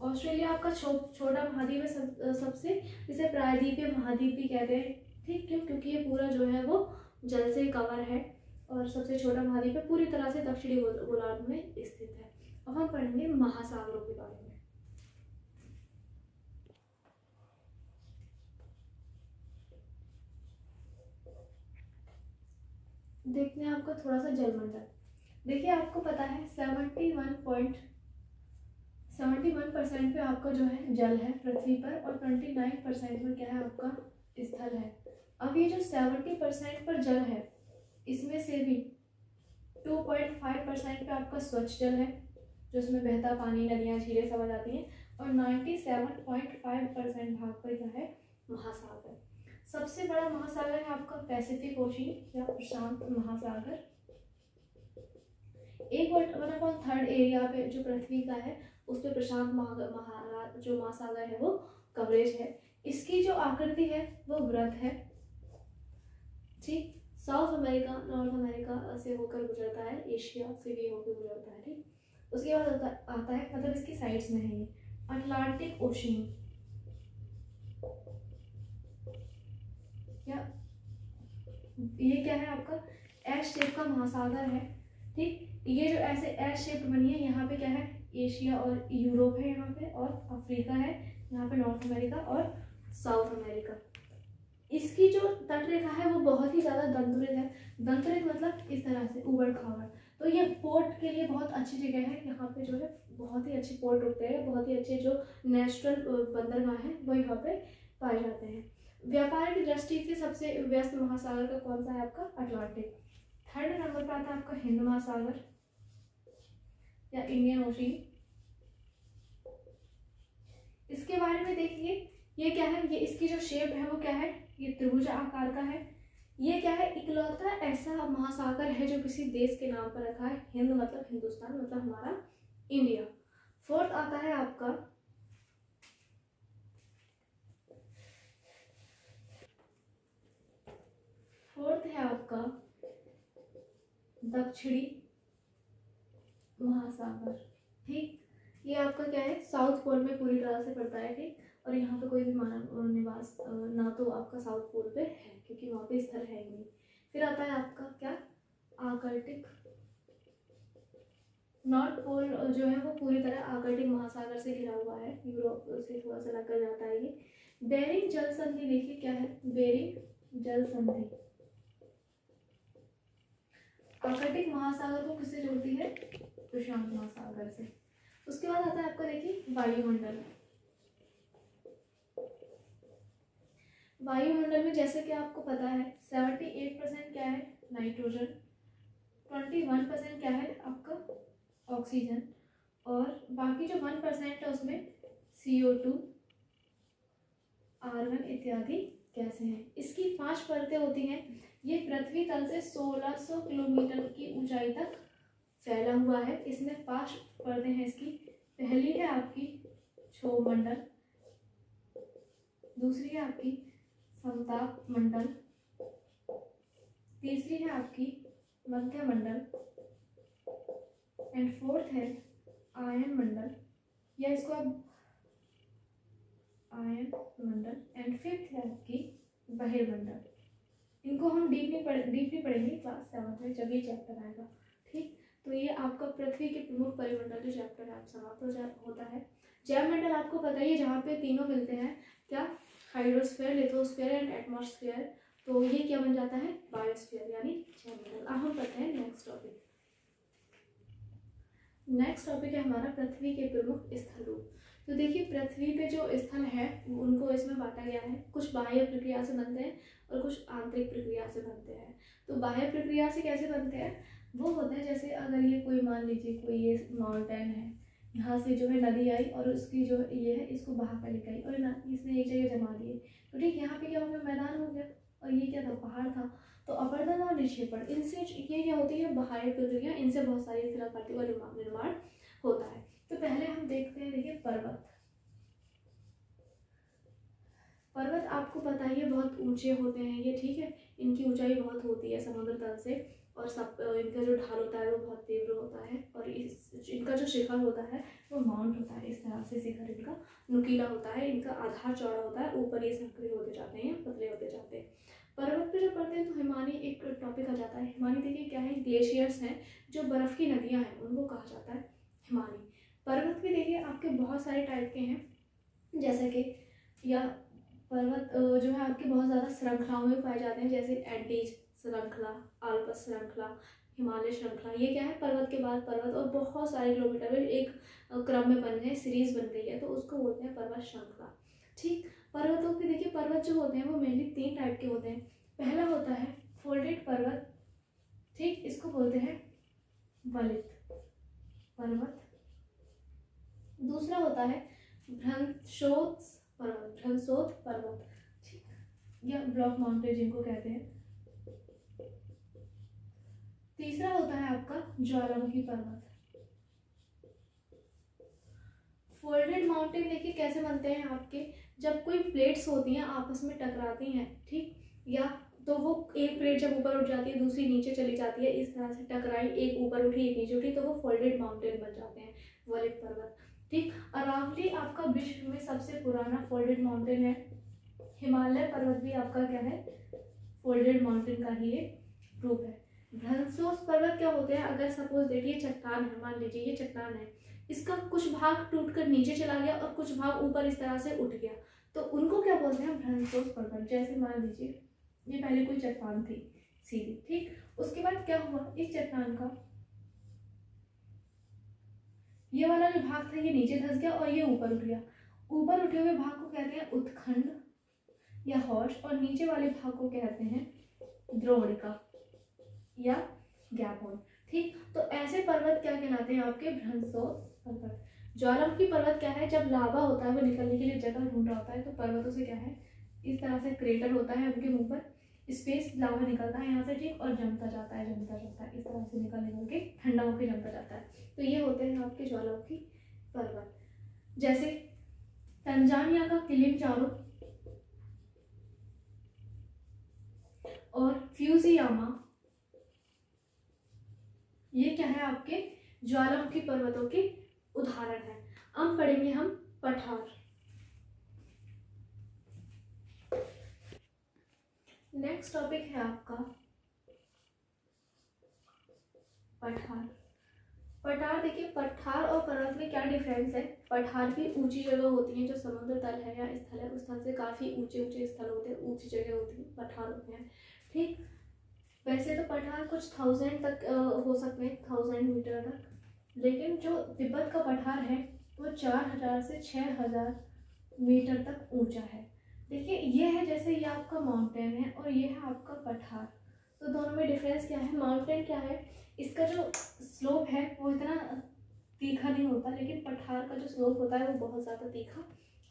ऑस्ट्रेलिया आपका छोटा महाद्वीप है सबसे, जिसे प्रायद्वीपीय महाद्वीप भी कहते हैं, ठीक, क्यों, क्योंकि ये पूरा जो है वो जल से कवर है और सबसे छोटा महाद्वीप है, पूरी तरह से दक्षिणी गोलार्ध में स्थित है। अब हम पढ़ेंगे महासागरों के बारे में। देखते हैं आपको थोड़ा सा जलमंडल। देखिए आपको पता है 71% पे आपका जो है जल है पृथ्वी पर, और 29% में क्या है आपका स्थल है। अब ये जो 70% पर जल है, इसमें से भी 2.5% पे आपका स्वच्छ जल है, जो उसमें बहता पानी, नदियाँ, झीलें सब आ जाती हैं, और 97.5% भाग पर क्या है महासागर। सबसे बड़ा महासागर है आपका पैसिफिक ओशियन या प्रशांत महासागर। 1/3 एरिया पे जो पृथ्वी का है उस पर प्रशांत जो महासागर है वो कवरेज है। इसकी जो आकृति है वो वृत्त है, ठीक। साउथ अमेरिका, नॉर्थ अमेरिका से होकर गुजरता है, एशिया से भी होकर गुजरता है, ठीक। उसके बाद आता है, मतलब इसकी साइड्स में है ये अटलांटिक ओशियन, या ये क्या है आपका एस शेप का महासागर है, ठीक। ये जो ऐसे एस शेप बनी है, यहाँ पे क्या है एशिया और यूरोप है यहाँ पे, और अफ्रीका है यहाँ पे, नॉर्थ अमेरिका और साउथ अमेरिका। इसकी जो तट रेखा है वो बहुत ही ज़्यादा दंतुरित है। दंतुरित मतलब इस तरह से उबड़ खाबड़, तो ये पोर्ट के लिए बहुत अच्छी जगह है। यहाँ पे जो है बहुत ही अच्छे पोर्ट रुकते हैं, बहुत ही अच्छे जो नेचुरल बंदरगाह हैं वो यहाँ पे पाए जाते हैं। व्यापार की दृष्टि से सबसे व्यस्त महासागर का कौन सा है आपका अटलांटिक। थर्ड नंबर पर आता है आपका हिंद महासागर या इंडियन ओशियन। इसके बारे में देखिए ये क्या है, ये इसकी जो शेप है वो क्या है, ये त्रिभुज आकार का है। ये क्या है, इकलौता ऐसा महासागर है जो किसी देश के नाम पर रखा है। हिंद मतलब हिंदुस्तान, मतलब हमारा इंडिया। फोर्थ आता है आपका दक्षिणी महासागर, ठीक। ये आपका क्या है साउथ पोल में पूरी तरह से पड़ता है, ठीक। और यहाँ पे कोई भी मानव निवास ना तो आपका साउथ पोल पे है, क्योंकि वहाँ पे स्थल है ही नहीं। फिर आता है आपका क्या आर्कटिक। नॉर्थ पोल जो है वो पूरी तरह आर्कटिक महासागर से घिरा हुआ है, यूरोप से थोड़ा सा लगकर जाता है ये। बेरिंग जल संधि देखिए क्या है, बेरिंग जल संधि आर्कटिक महासागर को किससे जोड़ती है, प्रशांत महासागर से। उसके बाद आता है आपका देखिए वायुमंडल। वायुमंडल में जैसे कि आपको पता है 78% क्या है नाइट्रोजन, 21% क्या है आपका ऑक्सीजन, और बाकी जो 1% है उसमें CO2, आर्गन इत्यादि गैसें हैं। इसकी 5 परतें होती हैं। ये पृथ्वी तल से 1600 किलोमीटर की ऊंचाई तक फैला हुआ है। इसमें 5 परतें हैं इसकी। पहली है आपकी क्षोभ मंडल, दूसरी है आपकी समताप मंडल, तीसरी है आपकी मध्य मंडल, एंड फोर्थ है आयन मंडल, या इसको आप आयन मंडल, एंड फिफ्थ है आपकी बहिर्मंडल। इनको हम डीपली पढ़ेंगे क्लास 7 में जब ये चैप्टर आएगा। ठीक, तो ये आपका पृथ्वी के प्रमुख परिमंडल जो चैप्टर है आप समाप्त होता है। जैव मंडल आपको पता ही है, जहाँ पे तीनों मिलते हैं, क्या, हाइड्रोस्फीयर, लिथोस्फीयर एंड एटमॉस्फेयर, तो ये क्या बन जाता है, बायोस्फीयर यानी जैव मंडल। अब हम पढ़ते हैं नेक्स्ट टॉपिक। नेक्स्ट टॉपिक है हमारा पृथ्वी के प्रमुख स्थल रूप। तो देखिए पृथ्वी पे जो स्थल है उनको इसमें बांटा गया है, कुछ बाह्य प्रक्रिया से बनते हैं और कुछ आंतरिक प्रक्रिया से बनते हैं। तो बाह्य प्रक्रिया से कैसे बनते हैं, वो होते हैं जैसे अगर ये कोई, मान लीजिए कोई ये माउंटेन है, यहाँ से जो है नदी आई और उसकी जो ये है इसको बहा कर लेकर आई और ना इसने एक जगह जमा दिए, तो ठीक यहाँ पे क्या हो गया, मैदान हो गया, और ये क्या था, पहाड़ था। तो अपर्दन और निक्षेपण, इनसे ये क्या होती है, बाह्य प्रक्रिया, इनसे बहुत सारी शिलाकृतियों का निर्माण होता है। तो पहले हम देखते हैं, देखिए पर्वत। पर्वत आपको पता ही है बहुत ऊंचे होते हैं ये, ठीक है, इनकी ऊंचाई बहुत होती है समुद्र तल से, और सब इनका जो ढाल होता है वो बहुत तीव्र होता है, और इनका जो शिखर होता है वो माउंट होता है, इस तरह से शिखर इनका नुकीला होता है, इनका आधार चौड़ा होता है, ऊपर ये संकरे होते जाते हैं, पतले होते जाते हैं। पर्वत पे जब पढ़ते हैं तो हिमानी एक टॉपिक आ जाता है। हिमानी देखिए क्या है, ग्लेशियर्स हैं, जो बर्फ़ की नदियाँ हैं उनको कहा जाता है हिमानी। पर्वत भी देखिए आपके बहुत सारे टाइप के हैं, जैसे कि या पर्वत जो है आपके बहुत ज़्यादा श्रृंखलाओं में पाए जाते हैं, जैसे एंडीज श्रृंखला, आल्पस श्रृंखला, हिमालय श्रृंखला। ये क्या है, पर्वत के बाद पर्वत और बहुत सारे किलोमीटर में एक क्रम में बन गए, सीरीज बन गई है, तो उसको बोलते हैं पर्वत श्रृंखला। ठीक, पर्वतों के देखिए पर्वत जो होते हैं वो मेनली 3 टाइप के होते हैं। पहला होता है फोल्डेड पर्वत, ठीक, इसको बोलते हैं वलित पर्वत। दूसरा होता है भ्रंशोत्स पर्वत, भ्रंशोत पर्वत, ठीक, या ब्लॉक माउंटेन जिनको कहते हैं। तीसरा होता है आपका ज्वालामुखी पर्वत। फोल्डेड माउंटेन देखिए कैसे बनते हैं आपके, जब कोई प्लेट्स होती हैं आपस में टकराती हैं, ठीक, या तो वो एक प्लेट जब ऊपर उठ जाती है दूसरी नीचे चली जाती है, इस तरह से टकराई, एक ऊपर उठी एक नीचे उठी, तो वो फोल्डेड माउंटेन बन जाते हैं, वलित पर्वत। ठीक, अरावली आपका विश्व में सबसे पुराना फोल्डेड माउंटेन है। हिमालय पर्वत भी आपका क्या है, फोल्डेड माउंटेन का ही एक रूप है। भ्रंशोस पर्वत क्या होते हैं, अगर सपोज देखिए चट्टान है, मान लीजिए ये चट्टान है, इसका कुछ भाग टूटकर नीचे चला गया और कुछ भाग ऊपर इस तरह से उठ गया, तो उनको क्या बोलते हैं, भ्रंशोस पर्वत। जैसे मान लीजिए ये पहले कोई चट्टान थी सीधी, ठीक, उसके बाद क्या हुआ, इस चट्टान का ये वाला जो भाग था ये नीचे धंस गया और ये ऊपर उठ गया। ऊपर उठे हुए भाग को कहते हैं उत्खंड या हौश, और नीचे वाले भाग को कहते हैं द्रोणिका या ज्ञापन। ठीक, तो ऐसे पर्वत क्या कहलाते हैं आपके, भ्रंशोस पर्वत। ज्वालामुखी पर्वत क्या है, जब लावा होता है वो निकलने के लिए जगह ढूंढ रहा होता है, तो पर्वतों से क्या है, इस तरह से क्रेटर होता है उनके मुंह पर, स्पेस लावा निकलता है यहाँ से, ठीक, और जमता जाता है इस तरह से निकल के ठंडा होकर जमता जाता है, तो ये होते हैं आपके ज्वालामुखी पर्वत। जैसे तंजानिया का किलिमंजारो और फ्यूजियामा, ये क्या है आपके ज्वालामुखी पर्वतों के उदाहरण है। अब पढ़ेंगे हम पठार। नेक्स्ट टॉपिक है आपका पठार। पठार देखिए, पठार और पर्वत में क्या डिफरेंस है। पठार भी ऊंची जगह होती है, जो समुद्र तल है या स्थल है उस स्थल से काफ़ी ऊंचे ऊंचे स्थल होते हैं, ऊंची जगह होती है, पठार होते हैं। ठीक, वैसे तो पठार कुछ 1000 तक हो सकते हैं, 1000 मीटर तक, लेकिन जो तिब्बत का पठार है वो 4000 से 6000 मीटर तक ऊंचा है। देखिए ये है, जैसे ये आपका माउंटेन है और ये है आपका पठार, तो दोनों में डिफरेंस क्या है। माउंटेन क्या है, इसका जो स्लोप है वो इतना तीखा नहीं होता, लेकिन पठार का जो स्लोप होता है वो बहुत ज़्यादा तीखा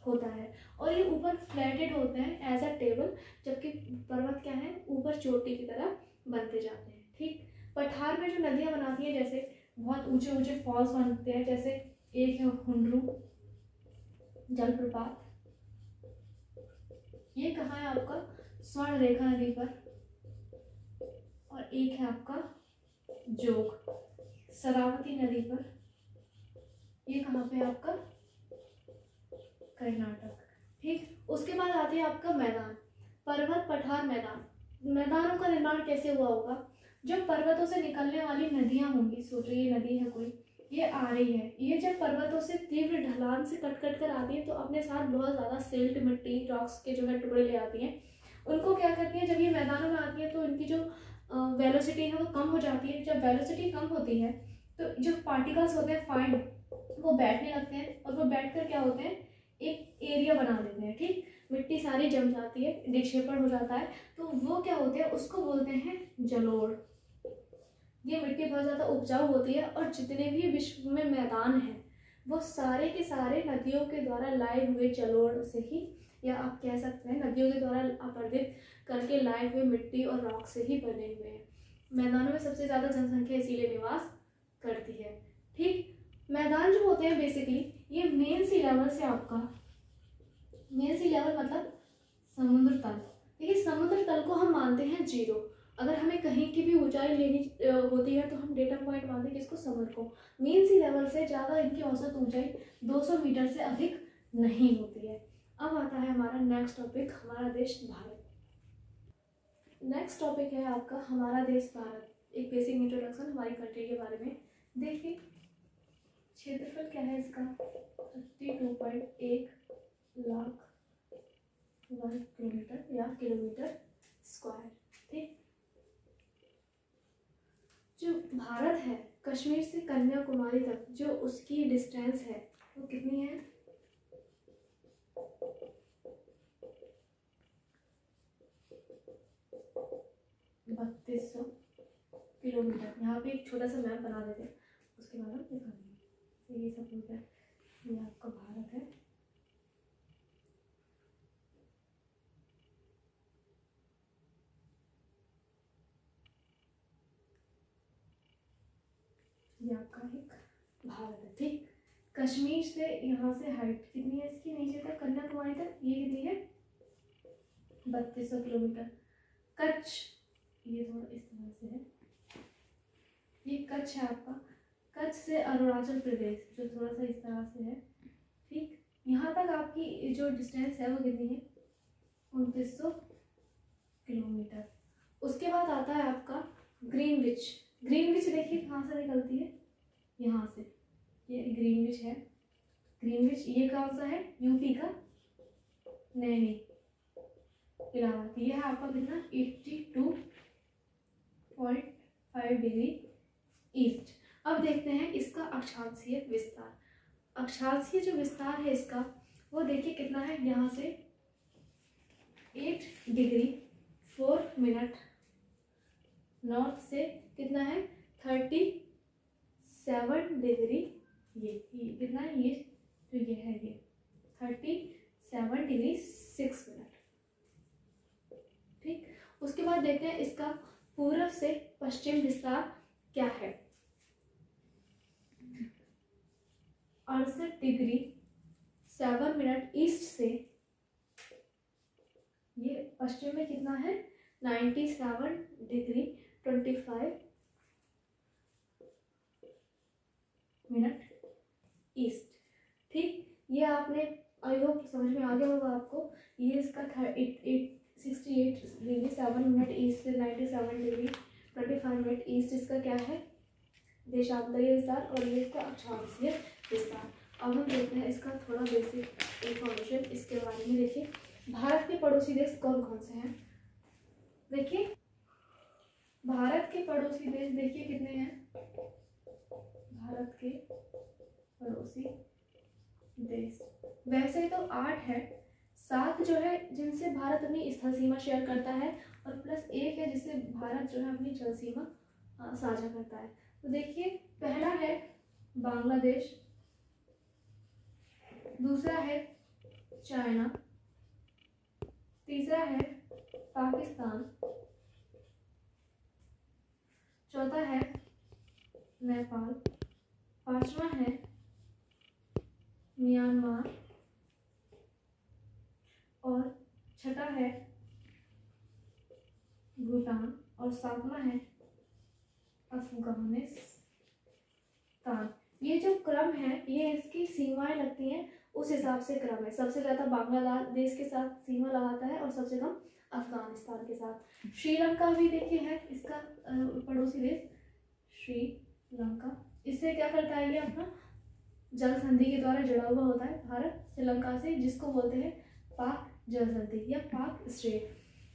होता है, और ये ऊपर फ्लैटेड होते हैं एज अ टेबल, जबकि पर्वत क्या है, ऊपर चोटी की तरह बनते जाते हैं। ठीक, पठार में जो नदियाँ बनाती हैं, जैसे बहुत ऊंचे ऊंचे फॉल्स बनते हैं, जैसे एक है हुंडरू जलप्रपात, ये कहाँ है आपका स्वर्ण रेखा नदी पर, और एक है आपका जोग शरावती नदी पर, ये कहाँ पे आपका कर्नाटक। ठीक, उसके बाद आते हैं आपका मैदान, पर्वत पठार मैदान। मैदानों का निर्माण कैसे हुआ होगा, जब पर्वतों से निकलने वाली नदियां होंगी, सोचो ये नदी है कोई, ये आ रही है, ये जब पर्वतों से तीव्र ढलान से कट कट कर आती है तो अपने साथ बहुत ज़्यादा सिल्ट मिट्टी रॉक्स के जो है टुकड़े ले आती हैं। उनको क्या करती है, जब ये मैदानों में आती है तो इनकी जो वेलोसिटी है वो कम हो जाती है। जब वेलोसिटी कम होती है तो जो पार्टिकल्स होते हैं फाइन, वो बैठने लगते हैं, और वो बैठ कर क्या होते हैं, एक एरिया बना देते हैं। ठीक, मिट्टी सारी जम जाती है, निक्षेपण हो जाता है, तो वो क्या होते हैं, उसको बोलते हैं जलोढ़। ये मिट्टी बहुत ज़्यादा उपजाऊ होती है, और जितने भी विश्व में मैदान हैं वो सारे के सारे नदियों के द्वारा लाए हुए जलोढ़ से ही, या आप कह सकते हैं नदियों के द्वारा अपरदित करके लाए हुए मिट्टी और रॉक से ही बने हुए हैं। मैदानों में सबसे ज़्यादा जनसंख्या इसीलिए निवास करती है। ठीक, मैदान जो होते हैं बेसिकली ये मेन सी लेवल से आपका, मेन सी लेवल मतलब समुद्र तल। देखिए समुद्र तल को हम मानते हैं 0, अगर हमें कहीं की भी ऊंचाई लेनी होती है तो हम डेटा पॉइंट मानते हैं किसको, समुद्र को। मेन सी लेवल से ज़्यादा इनकी औसत ऊंचाई 200 मीटर से अधिक नहीं होती है। अब आता है हमारा नेक्स्ट टॉपिक, हमारा देश भारत। नेक्स्ट टॉपिक है आपका हमारा देश भारत, एक बेसिक इंट्रोडक्शन हमारी कंट्री के बारे में। देखिए क्षेत्रफल क्या है इसका, 32.1 लाख वर्ग किलोमीटर या किलोमीटर स्क्वायर। ठीक, जो भारत है कश्मीर से कन्याकुमारी तक जो उसकी डिस्टेंस है वो कितनी है, 3200 किलोमीटर। यहाँ पे एक छोटा सा मैप बना देते हैं, उसके बाद हम दिखा देंगे। तो ये सब हो गया, ये आपका भारत है। ये आपका एक भारत है। ठीक, कश्मीर से यहाँ से हाइट कितनी है इसकी, नीचे तक कन्याकुमारी तक, ये कितनी है 3200 किलोमीटर। कच्छ, ये थोड़ा इस तरह से है, ये कच्छ है आपका, कच्छ से अरुणाचल प्रदेश जो थोड़ा सा इस तरह से है। ठीक, यहाँ तक आपकी जो डिस्टेंस है वो कितनी है 2900 किलोमीटर। उसके बाद आता है आपका ग्रीनविच। ग्रीनविच देखिए कहाँ से निकलती है, यहाँ से, ये ग्रीनविच है। ग्रीनविच ये कौन सा है, यूपी का नैनी इलाहाबाद। ये है आपका कितना 82.5 डिग्री ईस्ट। अब देखते हैं इसका अक्षांशीय विस्तार। अक्षांशीय जो विस्तार है इसका वो देखिए कितना है, यहाँ से 8 डिग्री 4 मिनट नॉर्थ से कितना है 37 डिग्री, ये कितना है, ये जो ये है ये 37 डिग्री 6 मिनट। ठीक, उसके बाद देखते हैं इसका पूर्व से पश्चिम विस्तार क्या है, 68 डिग्री 7 मिनट ईस्ट से, ये पश्चिम में कितना है 97 डिग्री 25 मिनट ईस्ट। ठीक, ये आपने आई होप समझ में आ गया होगा आपको। ये इसका 68 डिग्री 7 मिनट ईस्ट से 97 डिग्री 25 मिनट ईस्ट इसका क्या है देशांतरीय विस्तार, और ये इसका अक्षांशीय विस्तार। अब हम देखते हैं इसका थोड़ा बेसिक इंफॉर्मेशन इसके बारे में। देखिए भारत के पड़ोसी देश कौन कौन से हैं, देखिए भारत के पड़ोसी देश देखिए कितने हैं, भारत के पड़ोसी देश वैसे तो 8 है, 7 जो है जिनसे भारत अपनी स्थल सीमा शेयर करता है, और प्लस 1 है जिससे भारत जो है अपनी जल सीमा साझा करता है। तो देखिए पहला है बांग्लादेश, दूसरा है चाइना, तीसरा है पाकिस्तान, चौथा है नेपाल। पांचवा है म्यांमार। और छठा है भूटान। और सातवां है अफगानिस्तान। ये जो क्रम है ये इसकी सीमाएं लगती हैं उस हिसाब से क्रम है। सबसे ज्यादा बांग्लादेश के साथ सीमा लगाता है और सबसे कम अफगानिस्तान के साथ। श्रीलंका भी देखिए है इसका पड़ोसी देश श्रीलंका। इससे क्या करता है ये अपना जल संधि के द्वारा जुड़ा हुआ होता है भारत श्रीलंका से, जिसको बोलते हैं पाक जल संधि या पाक स्ट्रेट।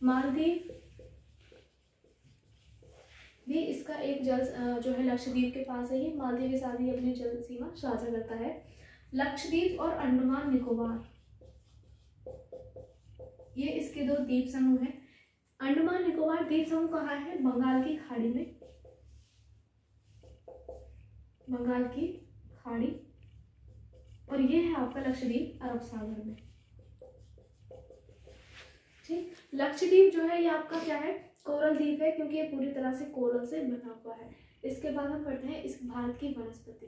मालदीव भी इसका एक जल जो है लक्षद्वीप के पास है। ये मालदीव के साथ ही अपनी जल सीमा साझा करता है। लक्षद्वीप और अंडमान निकोबार ये इसके दो द्वीप समूह हैं। अंडमान निकोबार द्वीप समूह कहाँ है? बंगाल की खाड़ी में। बंगाल की खाड़ी। और ये है आपका लक्षद्वीप अरब सागर में। ठीक, लक्षद्वीप जो है ये आपका क्या है? कोरल द्वीप है, क्योंकि ये पूरी तरह से कोरल से बना हुआ है। इसके बाद हम पढ़ते हैं इस भारत की वनस्पति।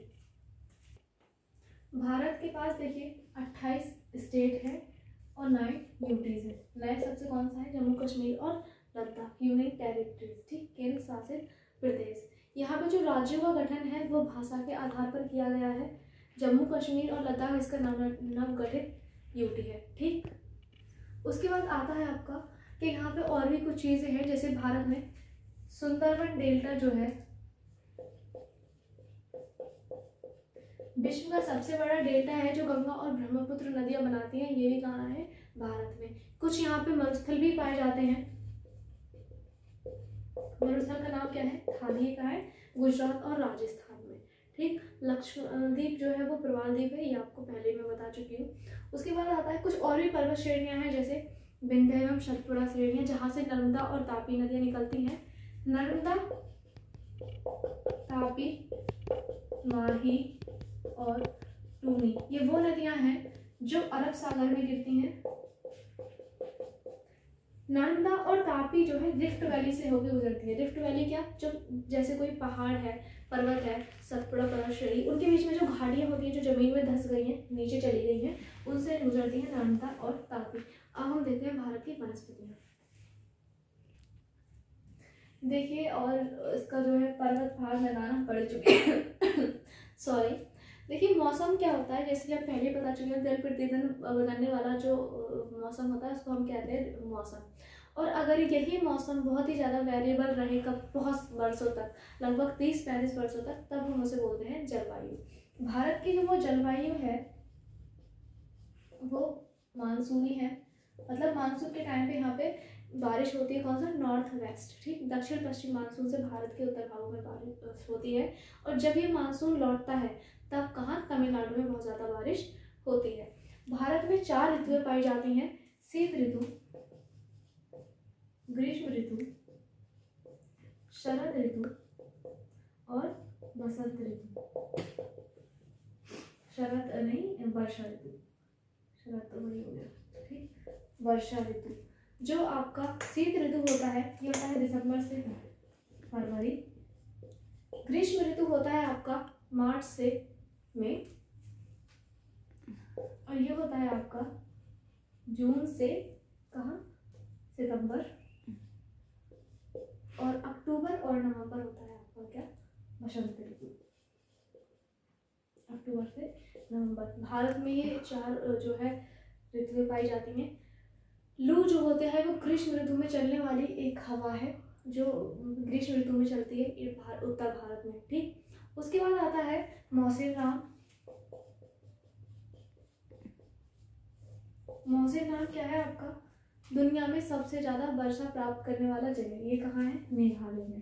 भारत के पास देखिए 28 स्टेट है और 9 यूटीज है। नए सबसे कौन सा है? जम्मू कश्मीर और लद्दाख यूनियन टेरिटरीज। ठीक, केंद्र शासित प्रदेश। यहाँ पे जो राज्यों का गठन है वो भाषा के आधार पर किया गया है। जम्मू कश्मीर और लद्दाख इसका नवगठित यूटी है। ठीक, उसके बाद आता है आपका कि यहाँ पे और भी कुछ चीज़ें हैं, जैसे भारत में सुंदरबन डेल्टा जो है विश्व का सबसे बड़ा डेल्टा है जो गंगा और ब्रह्मपुत्र नदियां बनाती हैं। ये भी कहाँ है? भारत में। कुछ यहाँ पे मरुस्थल भी पाए जाते हैं। मरुस्थल का नाम क्या है? थाली का है, गुजरात और राजस्थान में। ठीक, लक्षद्वीप जो है वो प्रवाल द्वीप है, ये आपको पहले मैं बता चुकी हूँ। उसके बाद आता है कुछ और भी पर्वत श्रेणियां हैं, जैसे विंध्य एवं सतपुड़ा श्रेणियां, जहाँ से नर्मदा और तापी नदियां निकलती हैं। नर्मदा, तापी, माही और टूनी ये वो नदियां हैं जो अरब सागर में गिरती हैं। नर्मदा और तापी जो है रिफ्ट वैली से होकर गुजरती है। रिफ्ट वैली क्या? जो जैसे कोई पहाड़ है, पर्वत है, सतपुड़ा पर्वत श्रेणी, उनके बीच में जो घाटियां होती हैं जो जमीन में धंस गई हैं, नीचे चली गई हैं, उनसे गुजरती है नर्मदा और तापी। अब हम देखते हैं भारत की वनस्पतियां। देखिए, और इसका जो है पर्वत भाग लगाना पड़ चुके हैं सॉरी। देखिए, मौसम क्या होता है, जैसे कि आप पहले बता चुके हैं, जल प्रतिदिन बदलने वाला जो मौसम होता है उसको हम कहते हैं मौसम। और अगर यही मौसम बहुत ही ज़्यादा वेरिएबल रहेगा बहुत वर्षों तक, लगभग 30-35 वर्षों तक, तब हम उसे बोलते हैं जलवायु। भारत की जो वो जलवायु है वो मानसूनी है। मतलब मानसून के टाइम पे यहाँ पे बारिश होती है। कौन सा? North west. ठीक, दक्षिण पश्चिम मानसून से भारत के उत्तर भागों में बारिश होती है। और जब ये मानसून लौटता है तब कहाँ? तमिलनाडु में बहुत ज़्यादा बारिश होती है। भारत में 4 ऋतुएं पाई जाती हैं: शीत ऋतु, ग्रीष्म ऋतु, शरद ऋतु और बसंत ऋतु। शरद नहीं, वर्षा ऋतु। शरद तो वही हो गया। ठीक, वर्षा ऋतु। जो आपका शीत ऋतु होता है ये होता है दिसंबर से फरवरी। ग्रीष्म ऋतु होता है आपका मार्च से मई। और ये होता है आपका जून से कहाँ? सितंबर। और अक्टूबर और नवंबर होता है आपका क्या? बसंत ऋतु। अक्टूबर से नवंबर। भारत में ये 4 जो है ऋतुएं पाई जाती हैं। लू जो होते हैं वो ग्रीष्म ऋतु में चलने वाली एक हवा है जो ग्रीष्म ऋतु में चलती है ये उत्तर भारत में। ठीक, उसके बाद आता है मौसम राम। मौसम राम क्या है आपका? दुनिया में सबसे ज़्यादा वर्षा प्राप्त करने वाला जगह। ये कहाँ है? मेघालय में।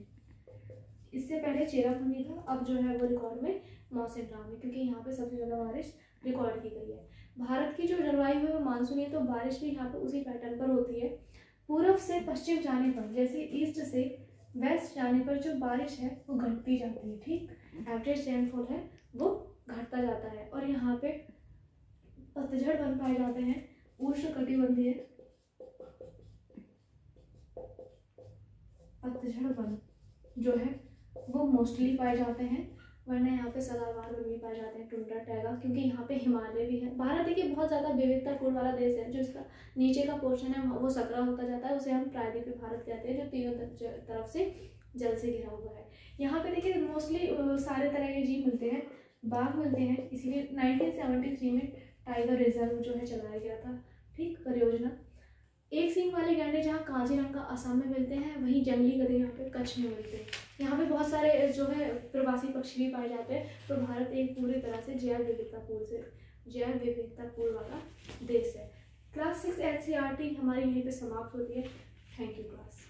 इससे पहले चेरापूंजी था, अब जो है वो रिकॉर्ड में मौसम राम है, क्योंकि यहाँ पे सबसे ज़्यादा बारिश रिकॉर्ड की गई है। भारत की जो जलवायु है वो मानसूनी है, तो बारिश भी यहाँ पे उसी पैटर्न पर होती है। पूर्व से पश्चिम जाने पर, जैसे ईस्ट से वेस्ट जाने पर जो बारिश है वो घटती जाती है। ठीक, एवरेज रेनफॉल है वो घटता जाता है। और यहाँ पे पतझड़ वन पाए जाते हैं। उष्णकटिबंधीय पतझड़ वन जो है वो मोस्टली पाए जाते हैं वरना यहाँ पे सदाबहार वन भी पाए जाते हैं, टुंड्रा टैगा, क्योंकि यहाँ पे हिमालय भी है। भारत देखिए बहुत ज़्यादा विविधतापूर्ण वाला देश है। जो इसका नीचे का पोर्शन है वो सकरा होता जाता है, उसे हम प्रायद्वीपीय भारत कहते हैं, जो तीनों तरफ से जल से घिरा हुआ है। यहाँ पे देखिए मोस्टली सारे तरह के जीव मिलते हैं, बाघ मिलते हैं, इसीलिए 1973 में टाइगर रिजर्व जो है चलाया गया था, ठीक, परियोजना। एक सींग वाले गैंडे जहाँ काजीरंगा असम में मिलते हैं, वहीं जंगली गधे यहाँ पे कच्छ में मिलते हैं। यहाँ पे बहुत सारे जो है प्रवासी पक्षी भी पाए जाते हैं। तो भारत एक पूरी तरह से जैव विविधतापूर्ण वाला देश है। क्लास 6 NCERT हमारी यहीं पे समाप्त होती है। Thank you class.